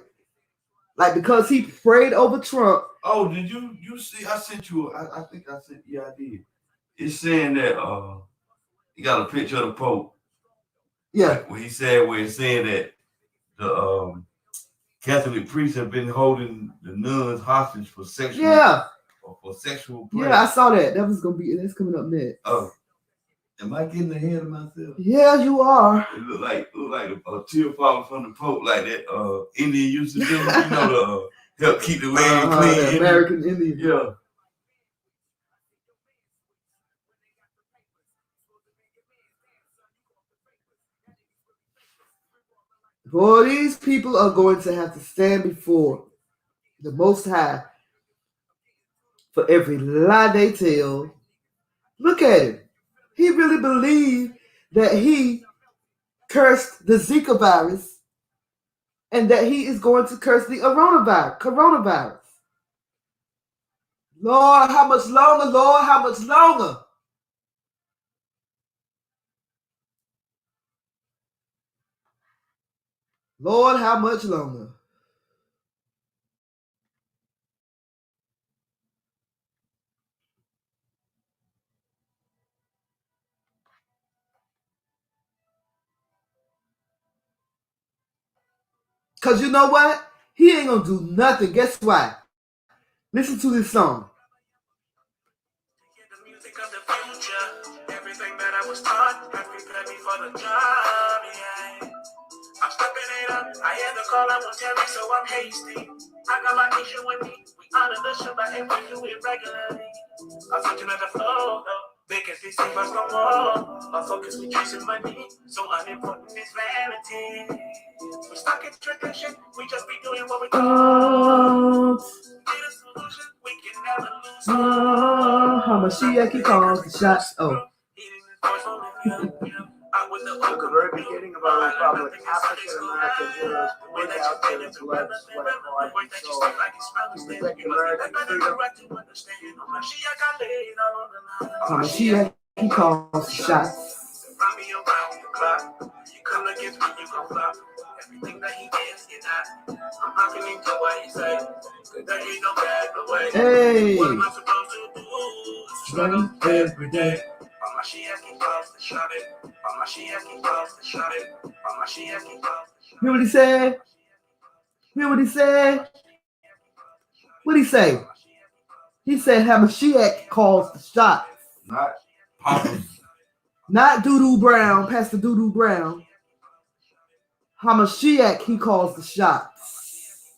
Like because he prayed over Trump. Oh, did you see? I sent you. I think I sent. Yeah, I did. It's saying that he got a picture of the Pope. Yeah. Where it's saying that the Catholic priests have been holding the nuns hostage for sexual. Yeah. Or for sexual play. Yeah, I saw that. That's coming up next. Oh. Am I getting ahead of myself? Yeah, you are. It look like a tear falling from the Pope, like that Indian used to do. You know, to help keep the land clean. The American Indian. Yeah. Boy, these people are going to have to stand before the Most High for every lie they tell. Look at him. He really believed that he cursed the Zika virus and that he is going to curse the coronavirus. Lord, how much longer? Lord, how much longer? Lord, how much longer? Because you know what? He ain't going to do nothing. Guess why? Listen to this song. The music of the future. Everything that I was taught has prepared me for the job. Yeah. I'm stepping it up. I had the call, I won't tell me, so I'm hasty. I got my nation with me. We honor the Shabbat and we do it regularly. I'm switching at the flow, though. They can see us no more. My focus, we chasing money. So unimportant is vanity. We stuck in tradition. We just be doing what we do. Need a solution. We can never lose. Hamashiach, he calls the shots. Oh. With the very beginning of our republic, African American heroes went out to his blood, sweat, heart, and soul to protect American freedom. Hamashiach, he calls the shots. You come against me, you gon' flop. Everything that he is, you're not. I'm knocking into what he say. There ain't no bad way. Hey. What am I supposed to do? Struggle every day. Hear what he said? Hear what he said? What he say? He said Hamashiach calls the shots. Not Papa's. Not Doo-Doo Brown, Pastor Doo-Doo Brown. Hamashiach, he calls the shots.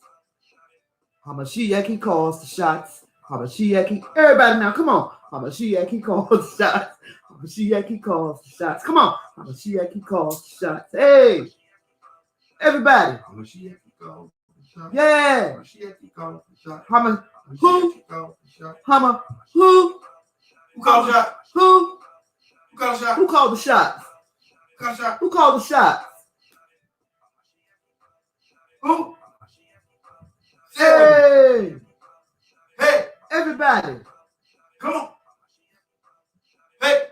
Hamashiach, he calls the shots. Hamashiach, he... Everybody now, come on. Hamashiach, he calls the shots. Hamashiach, he calls the shots. Come on. Hamashiach, he calls the shots. Hey. Everybody. Hamashiach, he calls the shots. Yeah. Hamashiach, he calls the shots. Who? Hama, who? Who called the shot? Who? Who called the shot? Who called the shots? Who called the shot? Who called the shots? Who? Hey. Hey. Everybody. Come on. Hey.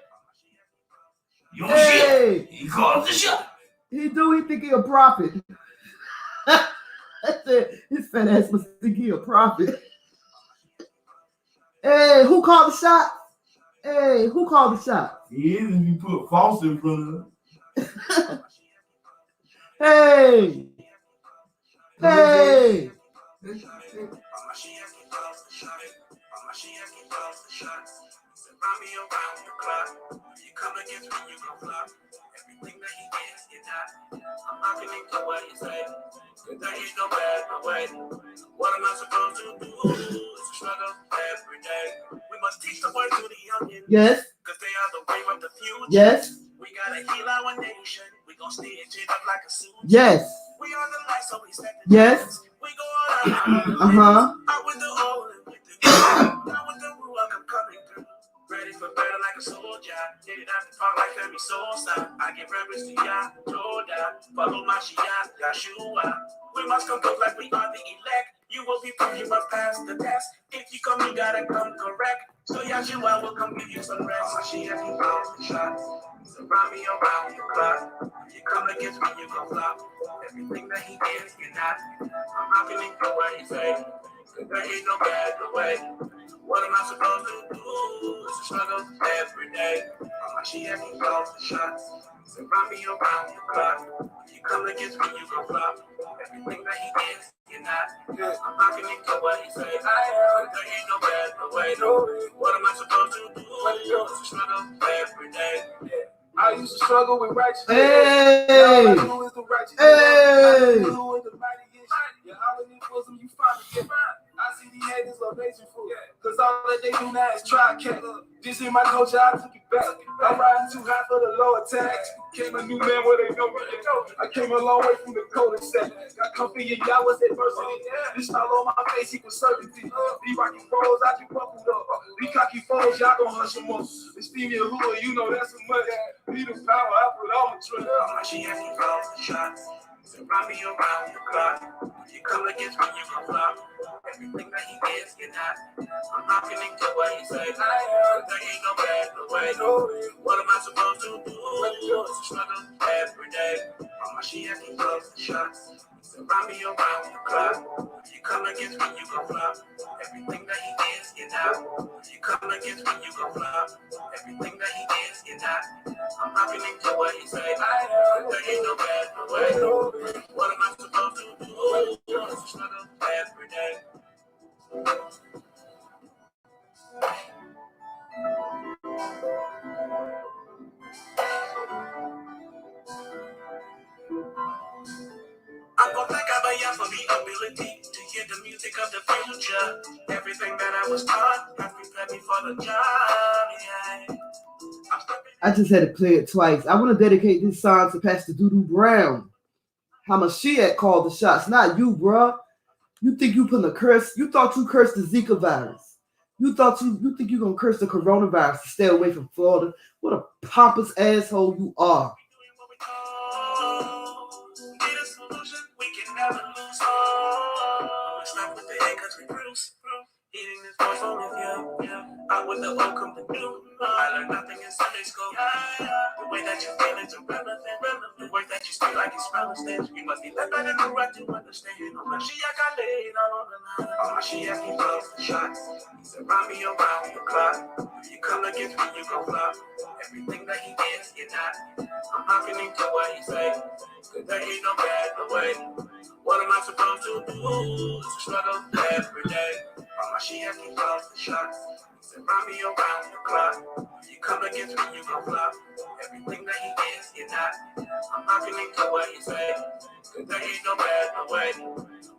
You don't Hey. shit. He calls the shot. He do. He think he a prophet. I said his fat ass must think he a prophet. Hey, who called the shot? Hey, who called the shot? He is if you put false in front of him. Hey. Hey. You come against me, you gon' flop. Everything that he is, you're not. I'm knocking into what he say. Cause there ain't no bad way. What am I supposed to do? It's a struggle every day. We must teach the word to the youngins. Yes. Cause they are the wave of the future. Yes. We gotta heal our nation. We gon' stitch it up like a suit. Yes. We on the light, so we set the Yes. dance. We go all out. Out with the old and with the new. Out with the ruach, I'm coming through. Ready for better like a soldier. Did it after talk like Femi Sosa. I give reverence to Yah, Yoda. Follow my Shia, Yahshua. We must compose like we are the elect. You will be proof, you must pass the test. If you come, you gotta come correct. So Yahshua will come give you some rest. My Shia, he calls the shots. Surround me around the clock. You come against me, you gon' flop. Everything that he is, you're not. I'm knocking into what he say. Cause there ain't no bad way. What am I supposed to do? It's a struggle every day. My Shia, he calls the shots. Surround me around the clock. You come against me, you gon' flop. Everything that he is, you're not. I'm knocking into what he say. There ain't no bad way. What am I supposed to do? It's a struggle every day. I used to struggle with righteousness. Hey. All I do is the righteousness. Hey. I do with the mighty is. Yeah, all in your bosom, you find it. I see these haters love racing for. Cause all that they do now is try catch. This is my culture, I took it back. I'm riding too high for the lower tax. Came a new man where they know me. I came a long way from the coldest set. Got comfy and y'all was adversity. This all on my face equals certainty. These rocky foes, I just buckled up. These cocky foes, y'all gon' hush them up. This female who you know that's a money. Need the power, I put on the trip. My she has me calls the shots. Surround me around the clock. You come against me, you gon' flop. Everything that he is, you're not. I'm knocking into what he say. There ain't no bad way. What am I supposed to do? It's a struggle every day. My she has me calls the shots. Surround me around the clock. You come against me, you gon' flop. Everything that he is, you're not. You come against me, you gon' flop. Everything that he is, you're not. I'm knocking into what he say. There ain't no bad way. What am I supposed to do? Struggle every day. I'm gonna thank Abaya for the ability to hear the music of the future. Everything that I was taught has prepared me for the job. Yeah. I just had to play it twice. I want to dedicate this song to Pastor Doodoo Brown. Hamashiach called the shots, not you, bruh. You think you putting a curse? You thought you cursed the Zika virus. You think you're gonna curse the coronavirus to stay away from Florida? What a pompous asshole you are. Eating this voice on with you. I would have welcomed the new. I learned nothing in Sunday school. The way that you feel is irrelevant. The way that you speak like you smell a stench. You must be led by the right to understand. Oh, my Mashiach got laid all on the line. Oh, my Mashiach, he loves the shots. He surround me around the clock. You come against me, you gon' flop. Everything that he is, you're not. I'm hearkening to what he say. Cause there ain't no bad no way. What am I supposed to do? It's a struggle every day. Oh, my Mashiach, he loves the shots. He surround me around the clock. You come against me, you gon' flop. Everything that he is, you're not. I'm hearkening to what he say. Cause there ain't no bad no way.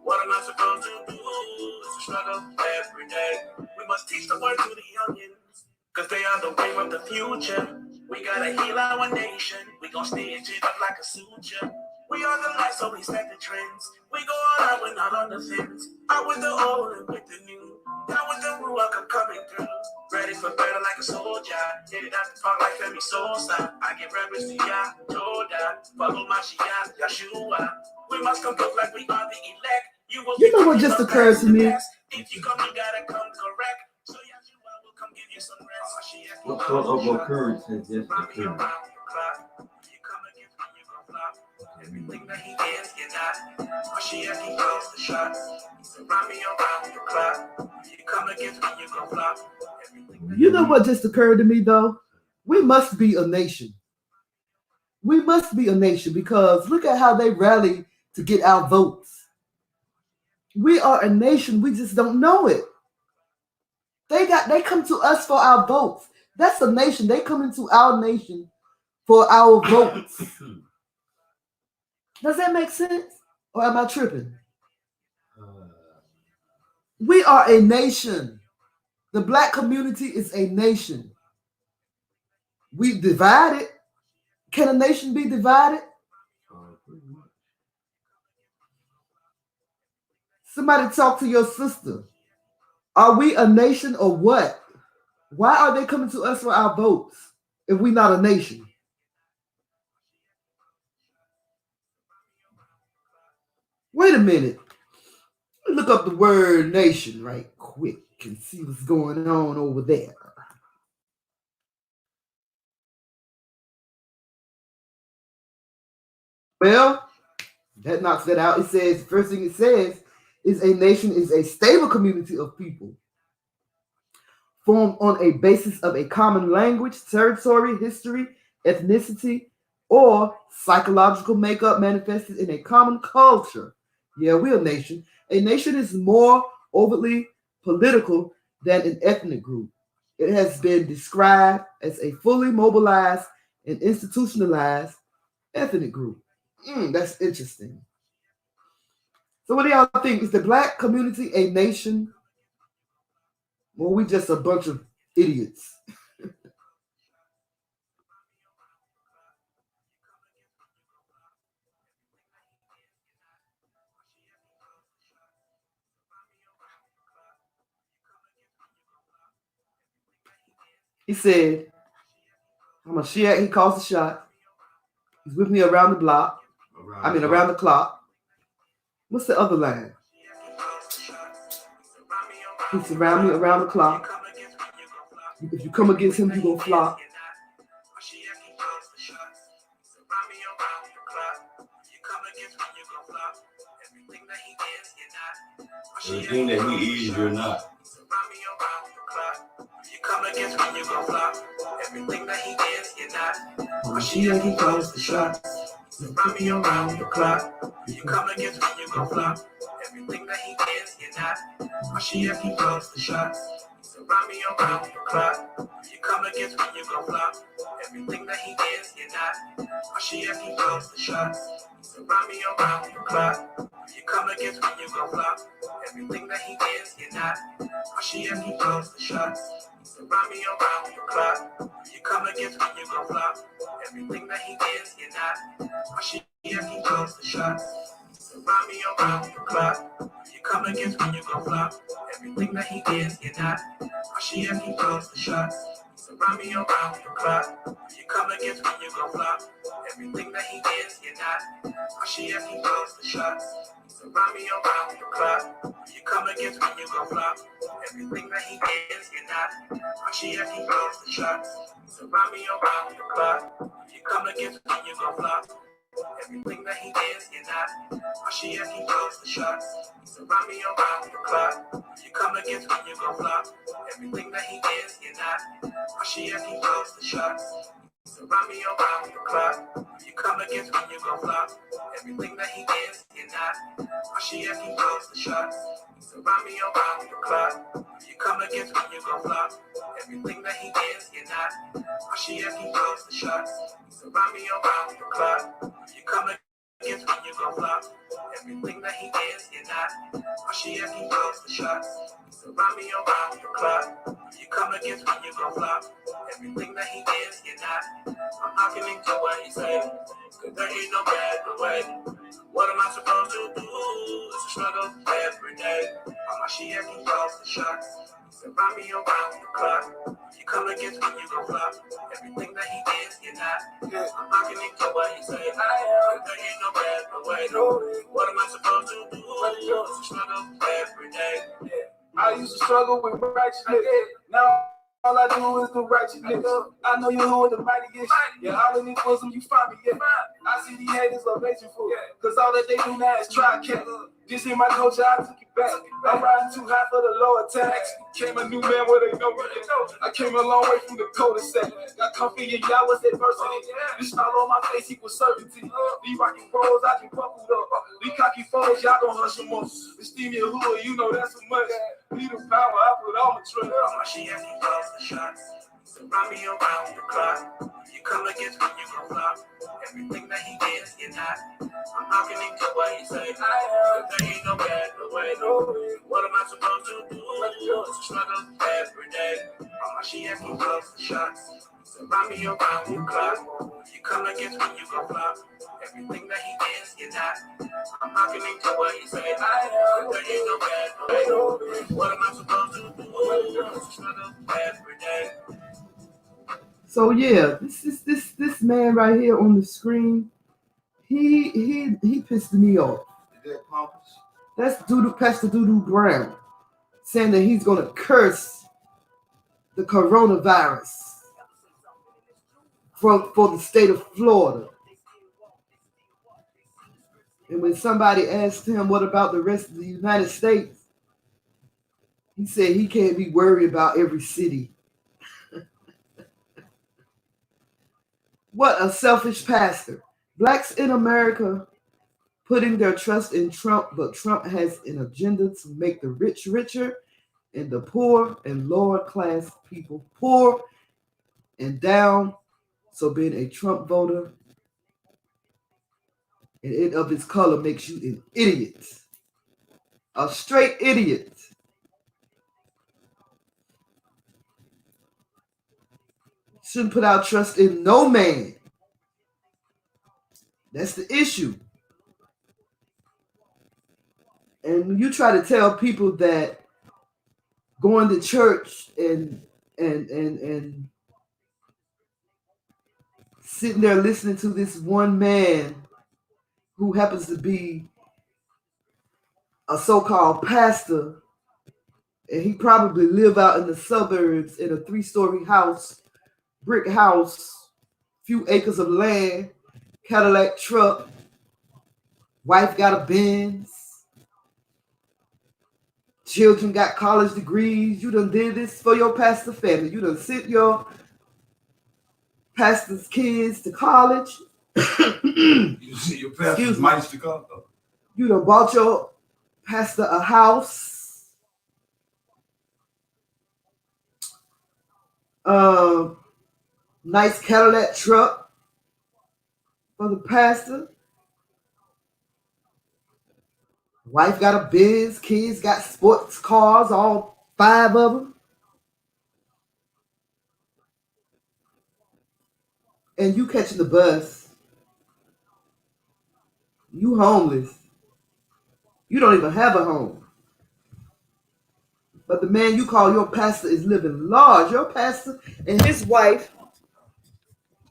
What am I supposed to do? It's a struggle every day. We must teach the word to the youngins. Cause they are the wave of the future. We gotta heal our nation. We gon' stitch it up like a suture. We are the light, so we set the trends. We go all out, we're not on the fence. Out with the old and with the new. Down with the ruach, I'm coming through. Ready for better like a soldier. Hit it out the park like Femi Sosa. I get reverence to Yah, Yoda. Follow my Shia, Yeshua. We must come look like we are the elect. You know what just occurred to me? If you come, you gotta come correct. So Yeshua will come give you some rest. What sort of occurrence has just occurred? Everything that he is, you're not. Mashiach, he calls the shots. He surround me around the clock. You come against me, you gon' flop. You know what just occurred to me, though? We must be a nation. We must be a nation because look at how they rally to get our votes. We are a nation. We just don't know it. They come to us for our votes. That's a nation. They come into our nation for our votes. Does that make sense? Or am I tripping? We are a nation. The black community is a nation. We divided. Can a nation be divided? Somebody talk to your sister. Are we a nation or what? Why are they coming to us for our votes if we're not a nation? Wait a minute. Look up the word nation right quick and see what's going on over there. Well, that knocks that out. It says, the first thing it says is a nation is a stable community of people formed on a basis of a common language, territory, history, ethnicity, or psychological makeup manifested in a common culture. Yeah, we're a nation. A nation is more overtly political than an ethnic group. It has been described as a fully mobilized and institutionalized ethnic group. That's interesting. So what do y'all think? Is the black community a nation? Or we just a bunch of idiots? He said, Mashiach, he calls the shot. He's with me around the block. Around the clock. What's the other line? He surround me around the clock. If you come against him, you gonna flop. Everything that he is, you're not. You come against me, you gon' flop. Everything that he is, you're not. Mashiach, he calls the shots. Run me around the clock. You come against me, you gon' flop. Everything that he is, you're not. Why she if he blows the shots? Run me around the clock. You come against me, you gon' flop. Everything that he is, you're not. Why she if he blows the shots? Run me around the clock. You come against me, you gon' flop. Everything that he is, you're not. Why she if he blows the shots? Run me around the clock. You come against me, you gon' flop. Everything that he is, you're not. Why she if he blows the shots? Run me around the clock. You come against me, you gon' flop. Everything that he is, you're not. Why she if he blows the shots? Run me around the clock. You come against me, you gon' flop. Everything that he is, you're not. Why she if he blows the shots? Run me around the clock. You come against me, you gon' flop. Everything that he is, you're not. Why she if he blows the shots? Run me around the clock. You come against me, you gon' flop. Everything that he is, you're not. Why she if he blows the shots? Run me around the clock. You come against me, you gon' flop. Everything that he is, you're not. Why she if he blows the shots? Run me around the clock. You come against me, you gon' flop. Everything that he is, you're not. Why she if he blows the shots? Run me around the clock. You come against me, you gon' flop. Everything that he is, you're not. Why she if he blows the shots? Run me around the clock. You come against me, you gon' flop. Everything that he is, you're not. Why she if he blows the shots? Run me around the clock. You come against me, you gon' flop. Everything that he is, you're not. I'm knocking into what he say. Cause there ain't no bad way. What am I supposed to do? It's a struggle every day. Why she if he blows the shots? Run me around the clock. You come against me, you gon' flop. Everything that he is, you're not. I'm knocking into what he say. There ain't no bad way. What am I supposed to do? It's a struggle every day. I used to struggle with righteousness. Now all I do is do righteousness. I know you who the mightiest. Yeah, all in his bosom you find me. Yeah, I see these haters love raging for. Cause all that they do now is try to catch. Just in my culture, I took it back. I'm riding too high for the lower tax. Came a new man where they know me. I came a long way from the cul-de-sac. Got comfy and y'all was adversity. This smile on my face equals certainty. These rocking rolls, I can buckle up. These cocky foes, y'all gon' hush them up. The steamy hood, you know that's so much. Need the power, I put on the truck. Why she if he blows the shots? Run me around the clock. You come against me, you gon' flop. Everything that he is, you're not. I'm knocking into what he say. There ain't no bad way. What am I supposed to do? It's a struggle every day. Why she if he blows the shots? Run me around the clock. You come against me, you gon' flop. Everything that he is, you're not. I'm knocking into what he say. There ain't no bad way. What am I supposed to do? It's a struggle every day. So yeah, this man right here on the screen, he pissed me off. That's Pastor Doodoo Brown saying that he's gonna curse the coronavirus for the state of Florida. And when somebody asked him what about the rest of the United States, he said he can't be worried about every city. What a selfish pastor. Blacks in America putting their trust in Trump, but Trump has an agenda to make the rich richer and the poor and lower class people poor and down. So being a Trump voter and it of its color makes you an idiot. A straight idiot. Shouldn't put our trust in no man. That's the issue. And when you try to tell people that going to church and sitting there listening to this one man who happens to be a so-called pastor, and he probably live out in the suburbs in a 3-story house, brick house, few acres of land, Cadillac truck, wife got a Benz, children got college degrees. You done did this for your pastor family. You done sent your pastor's kids to college. You see your pastor's Meister car? You done bought your pastor a house. Nice Cadillac truck for the pastor. Wife got a Benz, kids got sports cars, all 5 of them. And you catching the bus. You homeless. You don't even have a home. But the man you call your pastor is living large. Your pastor and his wife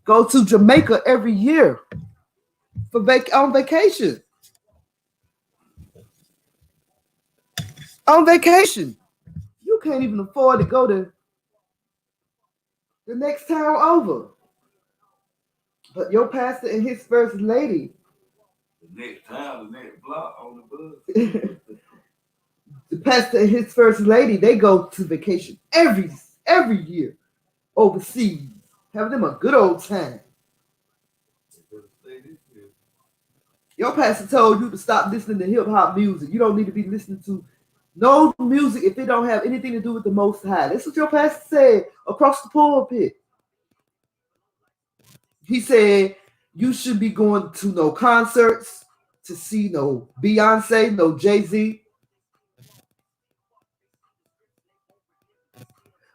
go to Jamaica every year for on vacation. On vacation. You can't even afford to go to the next town over. But your pastor and his first lady. The next town, the next block on the bus. The pastor and his first lady, they go to vacation every year overseas, having them a good old time. Your pastor told you to stop listening to hip-hop music. You don't need to be listening to no music if it don't have anything to do with the Most High. That's what your pastor said across the pulpit. He said you should be going to no concerts, to see no Beyonce, no Jay-Z.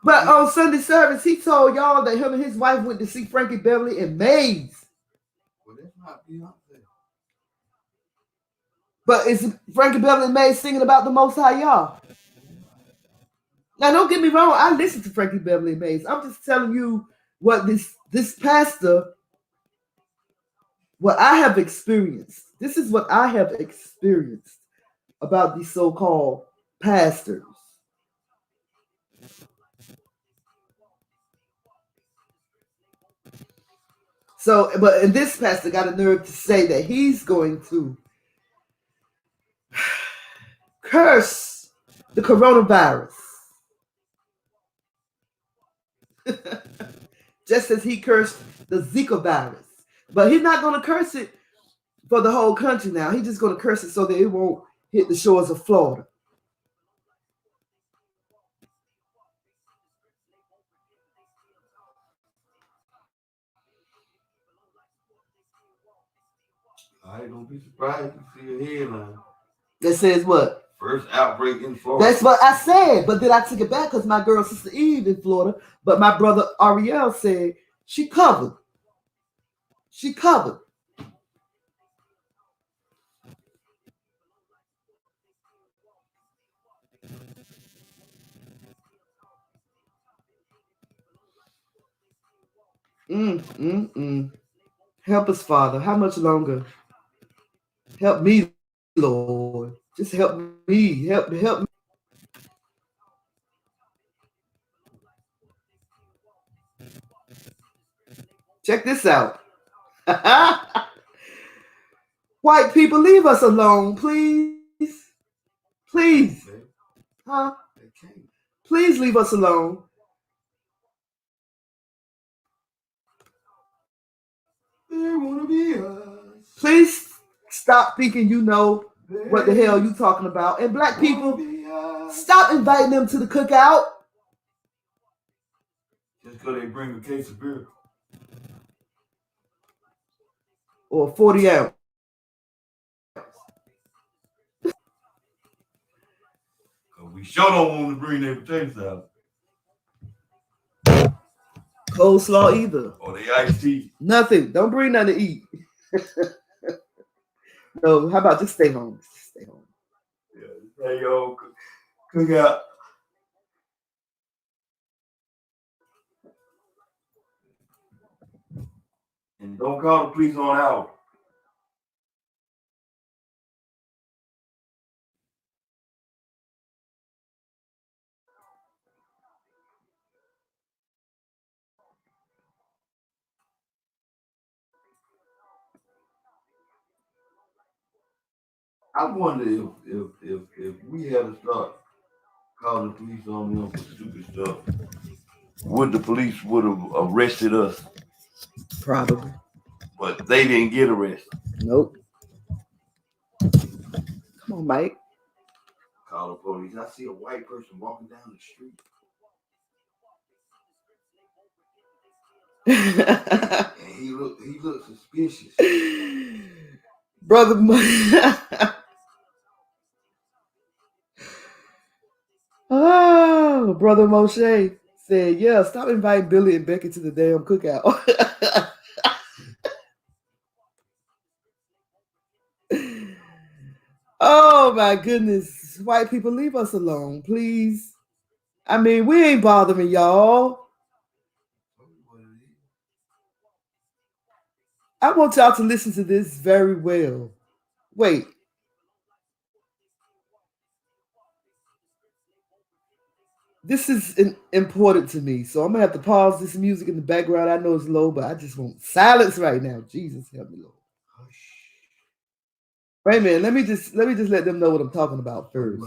But on Sunday service, he told y'all that him and his wife went to see Frankie Beverly and Maze. Well, that's not Beyonce. But is Frankie Beverly and Maze singing about the Most High, y'all? Now, don't get me wrong. I listen to Frankie Beverly and Maze. I'm just telling you what this pastor, what I have experienced. This is what I have experienced about these so-called pastors. So, and this pastor got a nerve to say that he's going to curse the coronavirus. Just as he cursed the Zika virus. But he's not going to curse it for the whole country now. He's just going to curse it so that it won't hit the shores of Florida. I ain't gonna be surprised to see a headline that says what? First outbreak in Florida. That's what I said, but then I took it back because my girl Sister Eve in Florida, but my brother Ariel said she covered. She covered. Help us, Father. How much longer? Help me, Lord. Just help me. Help me. Check this out. White people, leave us alone, please. Please. Huh? Please leave us alone. They wanna be us. Please stop thinking you know what the hell you talking about. And black people, stop inviting them to the cookout. Just because they bring a case of beer. Or 40 ounce. We sure don't want to bring their potatoes out. Coleslaw either. Or the iced tea. Nothing. Don't bring nothing to eat. No, how about just stay home? Just stay home. Yeah, hey, yo, cook out. And don't call the police on out. I wonder if we had to start calling the police on them for stupid stuff, would the police would have arrested us? Probably. but they didn't get arrested. Nope. Come on, Mike. Call the police. I see a white person walking down the street. And he looked suspicious. Brother Brother Moshe said, yeah, stop inviting Billy and Becky to the damn cookout. Oh my goodness. White people, leave us alone, please. I mean, we ain't bothering y'all. I want y'all to listen to this very well. Wait. This is important to me, so I'm gonna have to pause this music in the background. I know it's low, but I just want silence right now. Jesus help me, Lord. Wait a minute. Let me just let them know what I'm talking about first.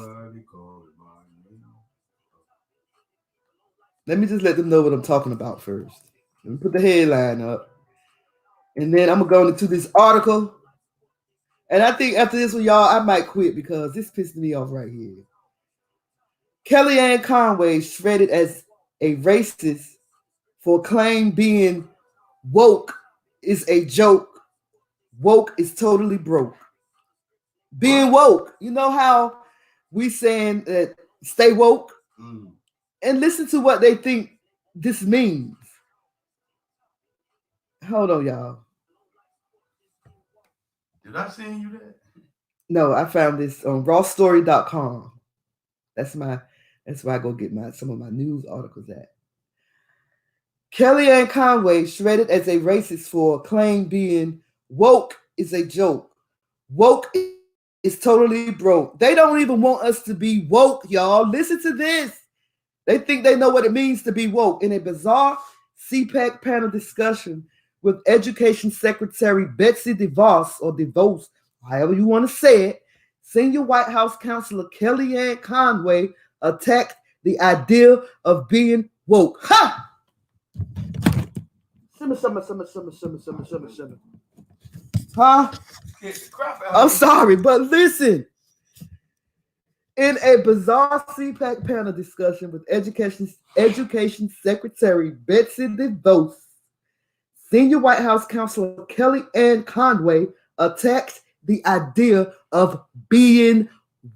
Let me just let them know what I'm talking about first. Let me put the headline up, and then I'm gonna go into this article. And I think after this one, y'all, I might quit because this pissed me off right here. Kellyanne Conway shredded as a racist for claim being woke is a joke. Woke is totally broke. Being woke, you know how we saying that stay woke? And listen to what they think this means. Hold on, y'all. Did I send you that? No, I found this on rawstory.com. That's where I go get some of my news articles at. Kellyanne Conway shredded as a racist for claim being woke is a joke. Woke is totally broke. They don't even want us to be woke, y'all. Listen to this. They think they know what it means to be woke. In a bizarre CPAC panel discussion with Education Secretary Betsy DeVos, or DeVos, however you want to say it, senior White House counselor Kellyanne Conway attacked the idea of being woke. Ha! Shimmer. Huh? I'm sorry, but listen. In a bizarre CPAC panel discussion with Education Secretary Betsy DeVos, senior White House counselor Kellyanne Conway attacked the idea of being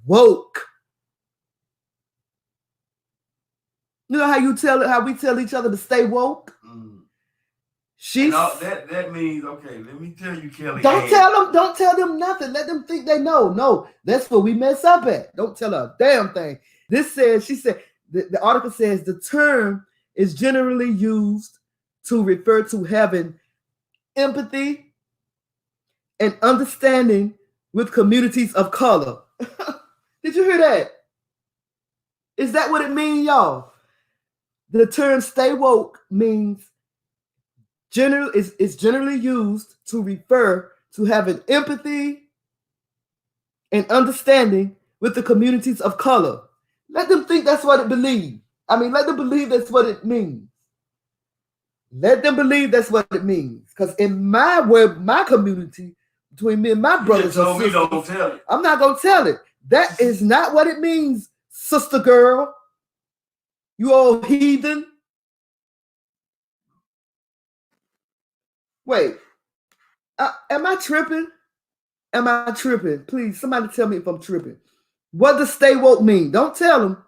woke. You know how we tell each other to stay woke? That means, okay, let me tell you, Kelly. Don't tell them nothing. Let them think they know. No, that's where we mess up at. Don't tell her a damn thing. She said, the article says the term is generally used to refer to having empathy and understanding with communities of color. Did you hear that? Is that what it means, y'all? The term stay woke means is generally used to refer to having empathy and understanding with the communities of color. Let them think that's what it believes. Let them believe that's what it means. Let them believe that's what it means. Because in my community, between me and my brothers and sisters, don't tell it. I'm not going to tell it. That is not what it means, sister girl. You old heathen. Wait, am I tripping? Am I tripping? Please, somebody tell me if I'm tripping. What does stay woke mean? Don't tell them.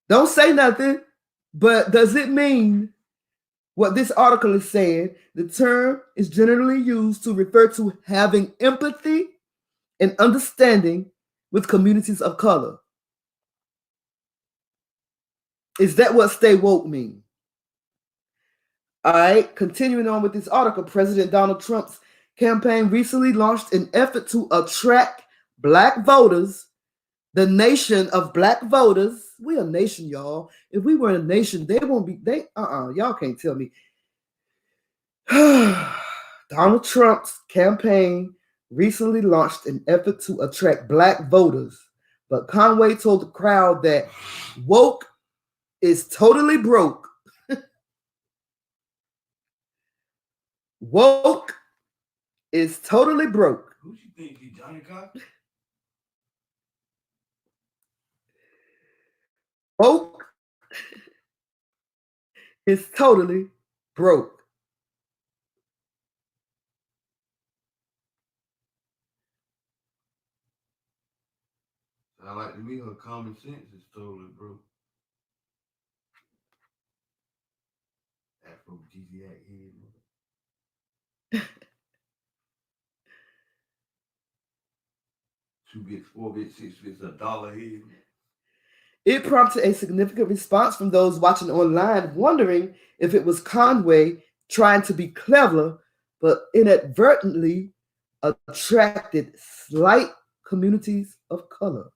Don't say nothing. But does it mean what this article is saying? The term is generally used to refer to having empathy and understanding with communities of color. Is that what stay woke means? All right, continuing on with this article, President Donald Trump's campaign recently launched an effort to attract Black voters, the nation of Black voters. We a nation, y'all. If we weren't a nation, y'all can't tell me. Donald Trump's campaign recently launched an effort to attract Black voters, but Conway told the crowd that woke is totally broke. Woke is totally broke. Who you think he Johnny Cochran? Woke is totally broke. I like to me her common sense is totally broke. Aphrodisiac head. 2 bits, 4 bits, 6 bits, $1 head. It prompted a significant response from those watching online, wondering if it was Conway trying to be clever, but inadvertently attracted slight communities of color.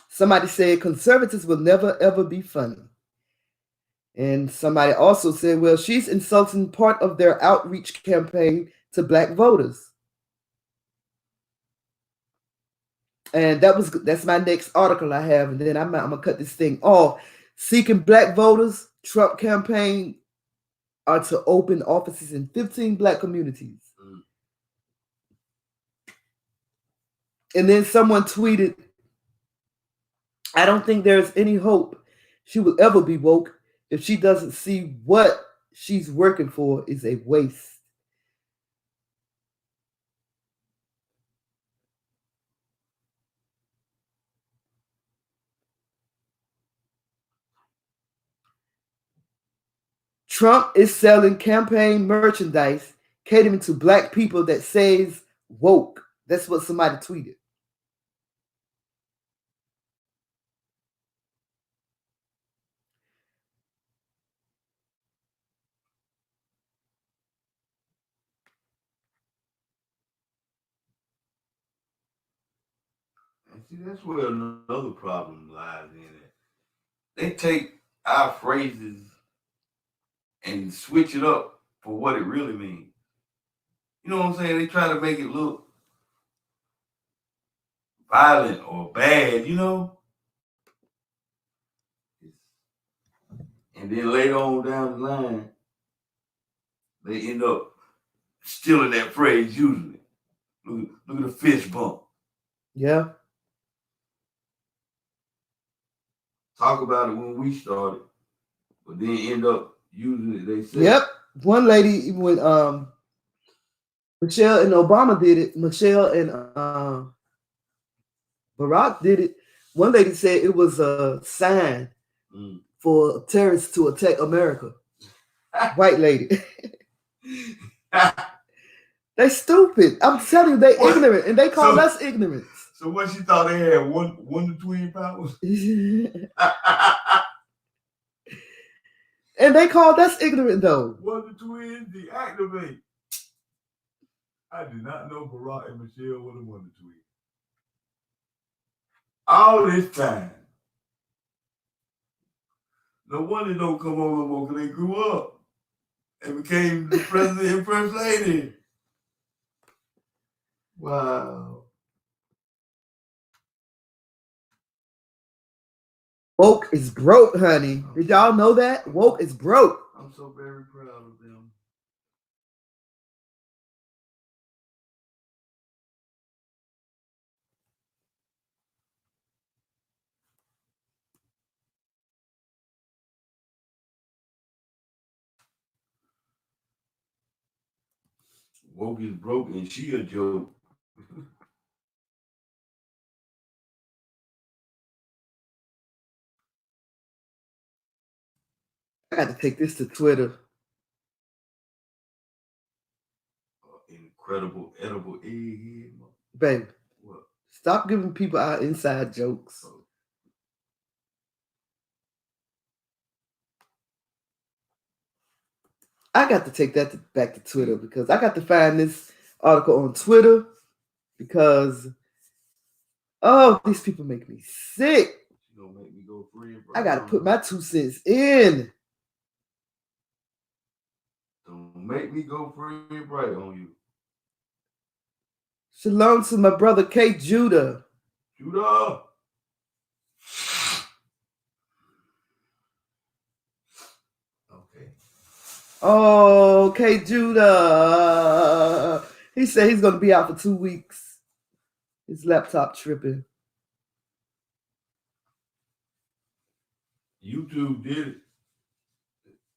Somebody said conservatives will never, ever be funny. And somebody also said, well, she's insulting part of their outreach campaign to black voters. And that's my next article I have. And then I'm going to cut this thing off. Seeking black voters, Trump campaign are to open offices in 15 black communities. And then someone tweeted, I don't think there's any hope she will ever be woke if she doesn't see what she's working for is a waste. Trump is selling campaign merchandise catering to black people that says woke. That's what somebody tweeted. And see, that's where another problem lies in it. They take our phrases and switch it up for what it really means. You know what I'm saying? They try to make it look violent or bad, you know? And then later on down the line, they end up stealing that phrase usually. Look at the fist bump. Yeah. Talk about it when we started, but then end up using it, they say. Yep. One lady, when Michelle and Obama did it, Michelle and Barack did it, one lady said it was a sign for terrorists to attack America. White lady. They stupid. I'm telling you, they ignorant, and they call us ignorant. So what, she thought they had one twin powers? And they called us ignorant, though. Wonder Twins deactivate. I did not know Barack and Michelle were the Wonder Twins. All this time. No wonder they don't come on no more, because they grew up and became the president and first lady. Wow. Woke is broke, honey. Did y'all know that? Woke is broke. I'm so very proud of them. Woke is broke and she a joke. I got to take this to Twitter. Incredible edible egghead. Baby, what? Stop giving people our inside jokes. I got to take that back to Twitter because I got to find this article on Twitter because, oh, these people make me sick. She gonna make me go free and I got to put my 2 cents in. Don't make me go free and bright on you. Shalom to my brother K. Judah. Judah. Okay. Oh, okay, Judah. He said he's going to be out for 2 weeks. His laptop tripping. YouTube did it.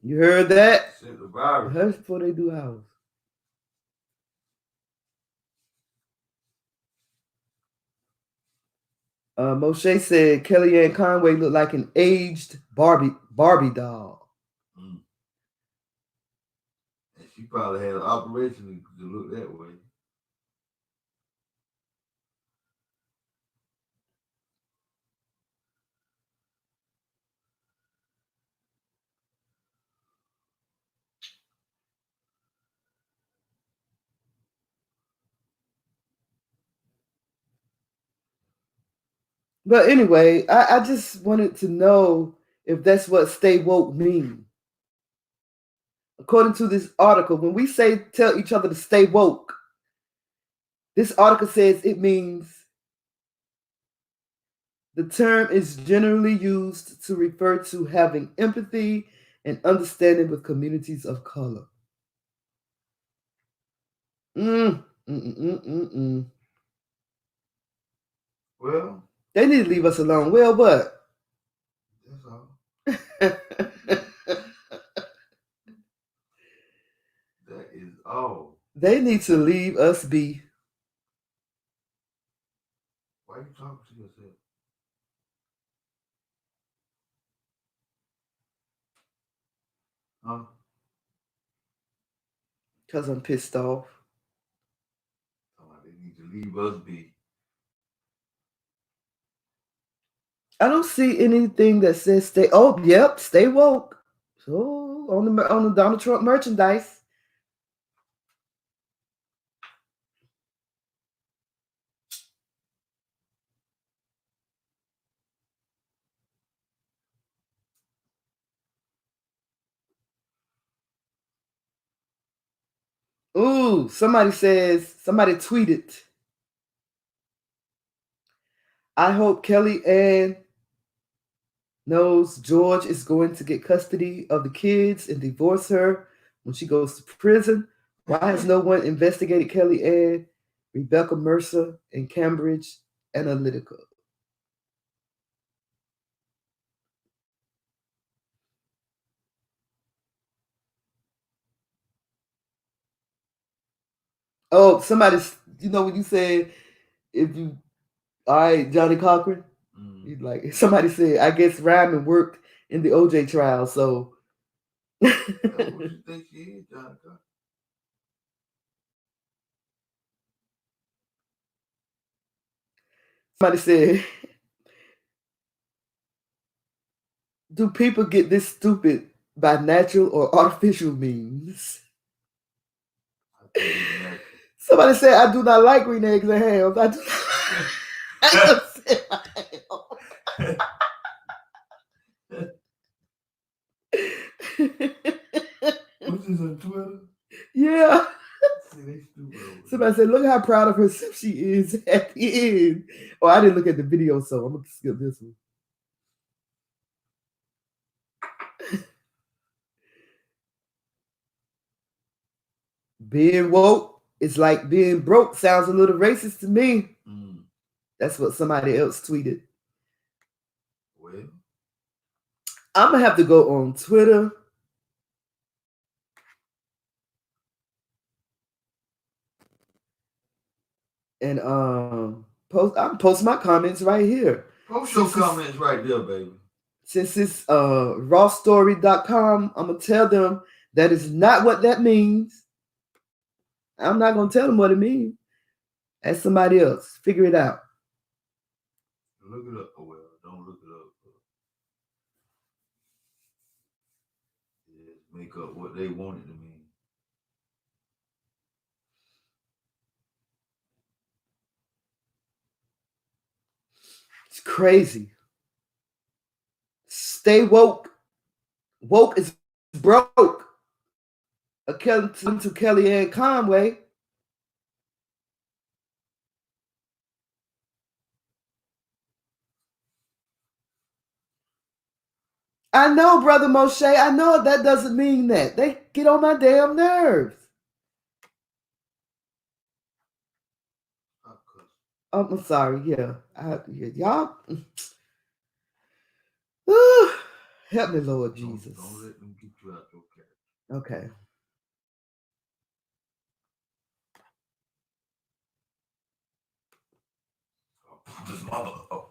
You heard that? Sent the virus. Hush before they do ours. Moshe said Kellyanne Conway looked like an aged Barbie doll. Mm. And she probably had an operation to look that way. But anyway, I just wanted to know if that's what stay woke means. According to this article, when we say tell each other to stay woke, this article says it means the term is generally used to refer to having empathy and understanding with communities of color. Well, they need to leave us alone. Well, what? That's all. That is all. They need to leave us be. Why are you talking to yourself? Huh? Because I'm pissed off. They need to leave us be. I don't see anything that says stay. Oh, yep, stay woke. So on the Donald Trump merchandise. Ooh, somebody tweeted, I hope Kellyanne knows George is going to get custody of the kids and divorce her when she goes to prison. Why has no one investigated Kellyanne, Rebecca Mercer, and Cambridge Analytica? Oh, somebody's, when you said, if you, all right, Johnny Cochran, like somebody said, I guess Ryman worked in the OJ trial, so. What you think she is, Johnny Cochran? Somebody said, do people get this stupid by natural or artificial means? Somebody said, I do not like green eggs and ham. I do not. What's this on Twitter? Yeah. See, somebody said, look how proud of herself she is at the end. Oh, I didn't look at the video, so I'm going to skip this one. Being woke is like being broke. Sounds a little racist to me. That's what somebody else tweeted. Well, I'm going to have to go on Twitter. And I'm post my comments right here. Post your comments right there, baby. Since it's rawstory.com, I'm gonna tell them that is not what that means. I'm not gonna tell them what it means. Ask somebody else. Figure it out. Look it up. Oh, well, don't look it up. Just make up what they want it to mean. It's crazy. Stay woke. Woke is broke. According to Kellyanne Conway. I know, Brother Moshe. I know that doesn't mean that. They get on my damn nerves. Oh, I'm sorry. Yeah. Y'all. Help me, Lord Jesus. Don't let them get you out your character. Okay. This mother. Oh.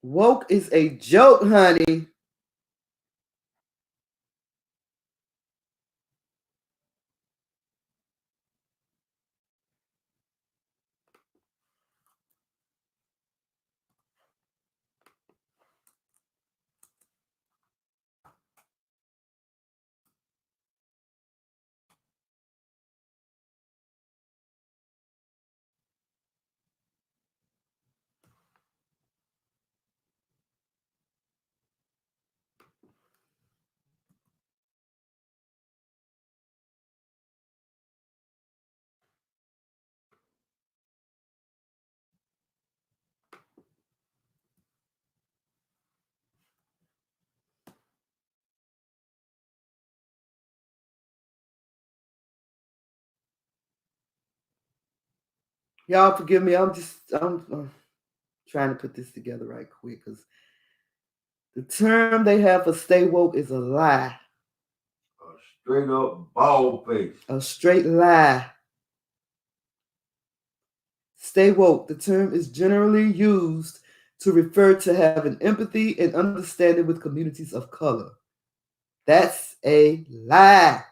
Woke is a joke, honey. Y'all forgive me. I'm trying to put this together right quick because the term they have for stay woke is a lie. A straight up bald face. A straight lie. Stay woke. The term is generally used to refer to having empathy and understanding with communities of color. That's a lie.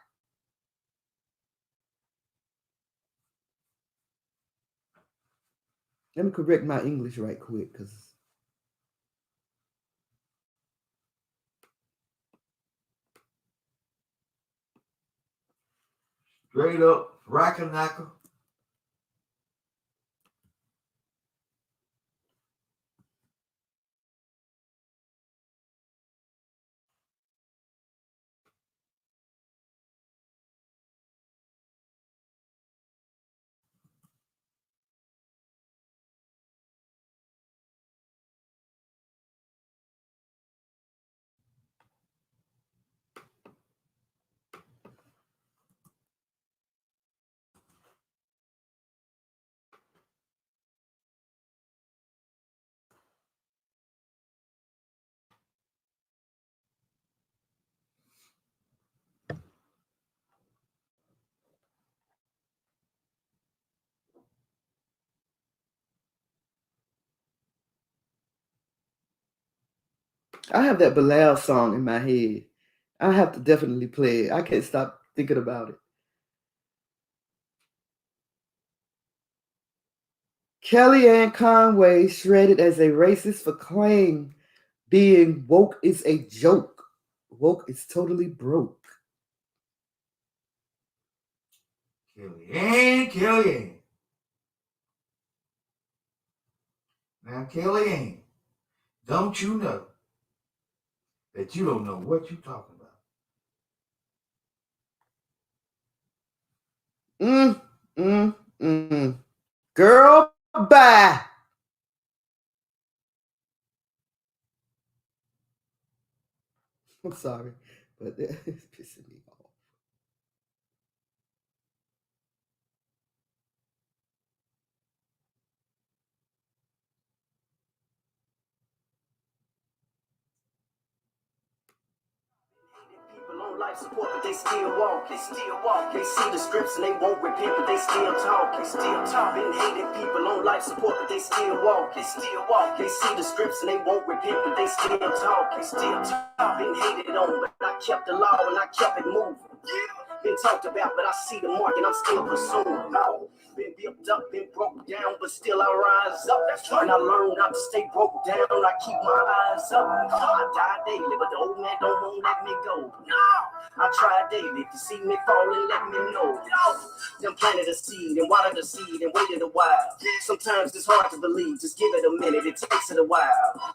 Let me correct my English right quick because Straight up rackanaka. I have that Bilal song in my head. I have to definitely play it. I can't stop thinking about it. Kellyanne Conway shredded as a racist for claim being woke is a joke. Woke is totally broke. Kellyanne. Now, Kellyanne, don't you know that you don't know what you're talking about? Girl, bye. I'm sorry, but it's pissing me off. Life support, but they still walk. They still walk. They see the scripts and they won't repent, but they still talk. They still talk. Been hated people on life support, but they still walk. They still walk. They see the scripts and they won't repent, but they still talk. They still talk. Been hated on, but I kept the law and I kept it moving. Been talked about, but I see the mark and I'm still pursuing. No. Been built up, been broke down, but still I rise up. That's right. And I learned not to stay broke down. I keep my eyes up. I die daily, but the old man don't won't let me go. No. I try daily to see me fall and let me know. Them planted a seed and watered the seed and waited a while. Sometimes it's hard to believe. Just give it a minute. It takes it a while.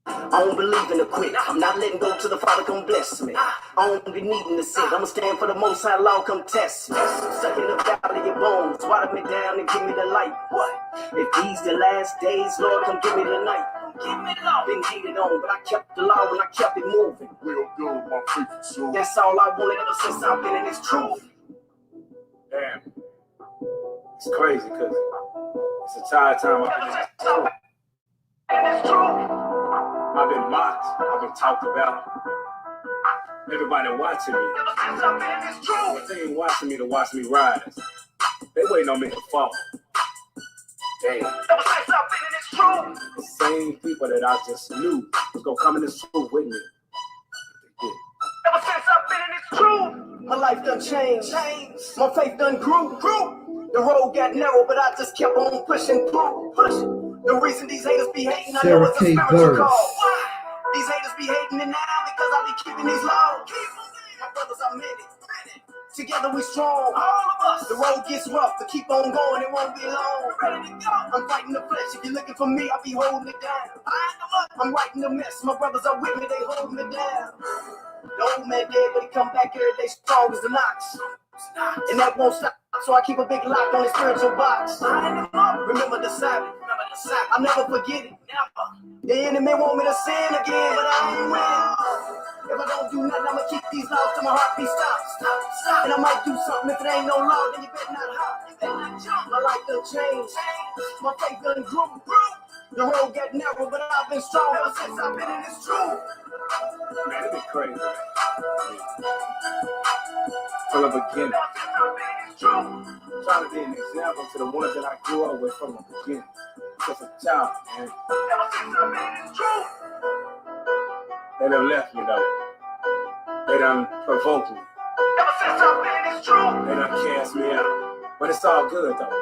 I don't believe in the quit. I'm not letting go till the Father come bless me. I don't be needing to sit. I'ma stand for the Most High Law, come test me. Suck in the valley of bones, water me down and give me the light. What? If these the last days, Lord, come give me the night. Give me the law. Been hated on, but I kept the law and I kept it moving. Real good, my faithful soul. That's all I wanted ever since I've been in this truth. Damn. It's crazy because it's a tired time I've been in this truth. I've been mocked. I've been talked about. Everybody watching me. But they ain't watching me to watch me rise. They waiting on me to fall. Damn. The same people that I just knew was gonna come in this truth with me. Ever since I've been in this truth, my life done changed. My faith done grew. The road got narrow, but I just kept on pushing through. The reason these haters be hating, I know it's a spiritual call. These haters be hating it now because I be keeping these laws. My brothers are many. Together we strong. All of us. The road gets rough, to keep on going, it won't be long. Ready to go. I'm fighting the flesh. If you're looking for me, I'll be holding it down. I'm writing the mess. My brothers are with me, they holding it down. The old man dead, but he come back every day strong as an ox. And that won't stop, so I keep a big lock on his spiritual box. Remember the Sabbath. I'll never forget it. Never. The enemy want me to sin again, but I ain't winning. If I don't do nothing, I'ma keep these laws till my heartbeat stops. And I might do something. If it ain't no law, then you better not hop. My life done changed. My faith done grew. The road got narrow, but I've been strong ever since I've been in this truth. Man, it'd be crazy. From the beginning. Trying to be an example to the ones that I grew up with from the beginning. Just a child, man. They done left me though. They done provoked me. They done cast me out. But it's all good though.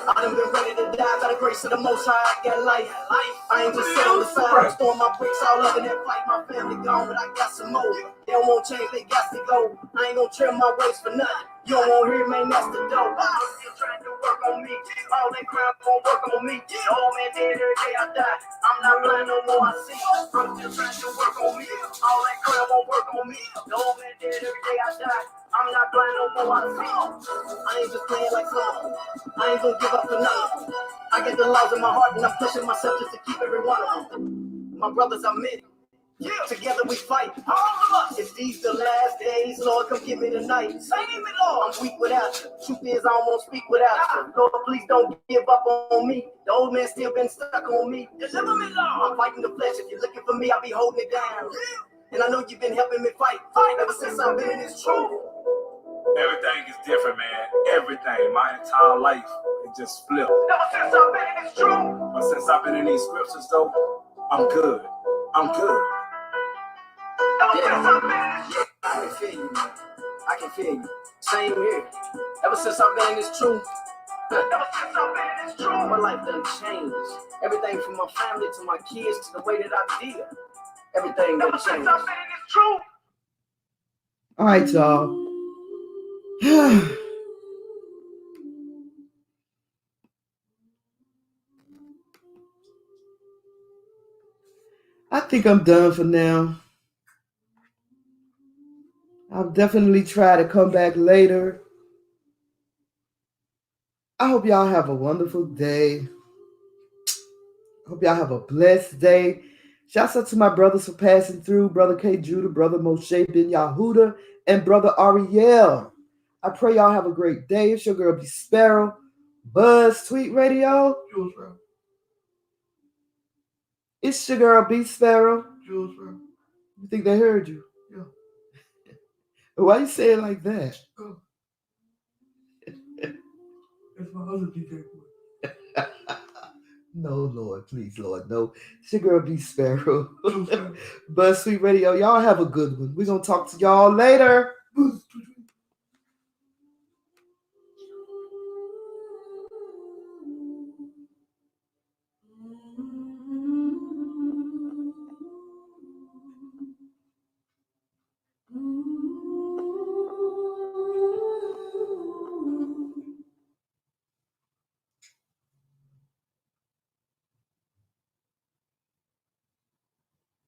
I done been ready to die by the grace of the Most High. I got life. I ain't just sit on the side. I'm throwing my bricks all up in that fight. My family gone, but I got some more. They don't want change, they got to go. I ain't gonna trim my waist for nothing. You don't want to hear, man, that's the dope. I'm still trying to work on me. All that crap won't work on me. The old man dead every day I die. I'm not blind no more, I see. I'm still trying to work on me. All that crap won't work on me. The old man dead every day I die. I'm not blind no more, I see. I ain't just playing like some. I ain't gonna give up for nothing. I get the laws in my heart and I'm pushing myself just to keep every one of them. My brothers are many. Yeah. Together we fight. All of us. If these the last days, Lord, come give me the night. Save me, Lord. I'm weak without you. Truth is, I don't want to speak without you. Lord, please don't give up on me. The old man still been stuck on me. Deliver me, Lord. I'm fighting the flesh. If you're looking for me, I'll be holding it down. Yeah. And I know you've been helping me fight ever since I've been in this truth. Everything is different, man. Everything. My entire life, it just flipped. Ever since I've been in this truth. But since I've been in these scriptures, though, I'm good. I'm good. Yeah. I can feel you, man. I can feel you. Same here. Ever since I've been in this truth. My life done changed. Everything from my family to my kids to the way that I deal. Everything done changed. All right, y'all. I think I'm done for now. I'll definitely try to come back later. I hope y'all have a wonderful day. Hope y'all have a blessed day. Shouts out to my brothers for passing through. Brother K. Judah, Brother Moshe Ben Yahuda, and Brother Ariel. I pray y'all have a great day. It's your girl B Sparrow. Buzz Tweet Radio. Jules, bro. It's your girl B Sparrow. Jules, bro. You think they heard you? Yeah. Why you say it like that? Oh. It's my other DJ boy. No, Lord, please, Lord, no. It's your girl B Sparrow. Buzz Sweet Radio. Y'all have a good one. We're gonna talk to y'all later.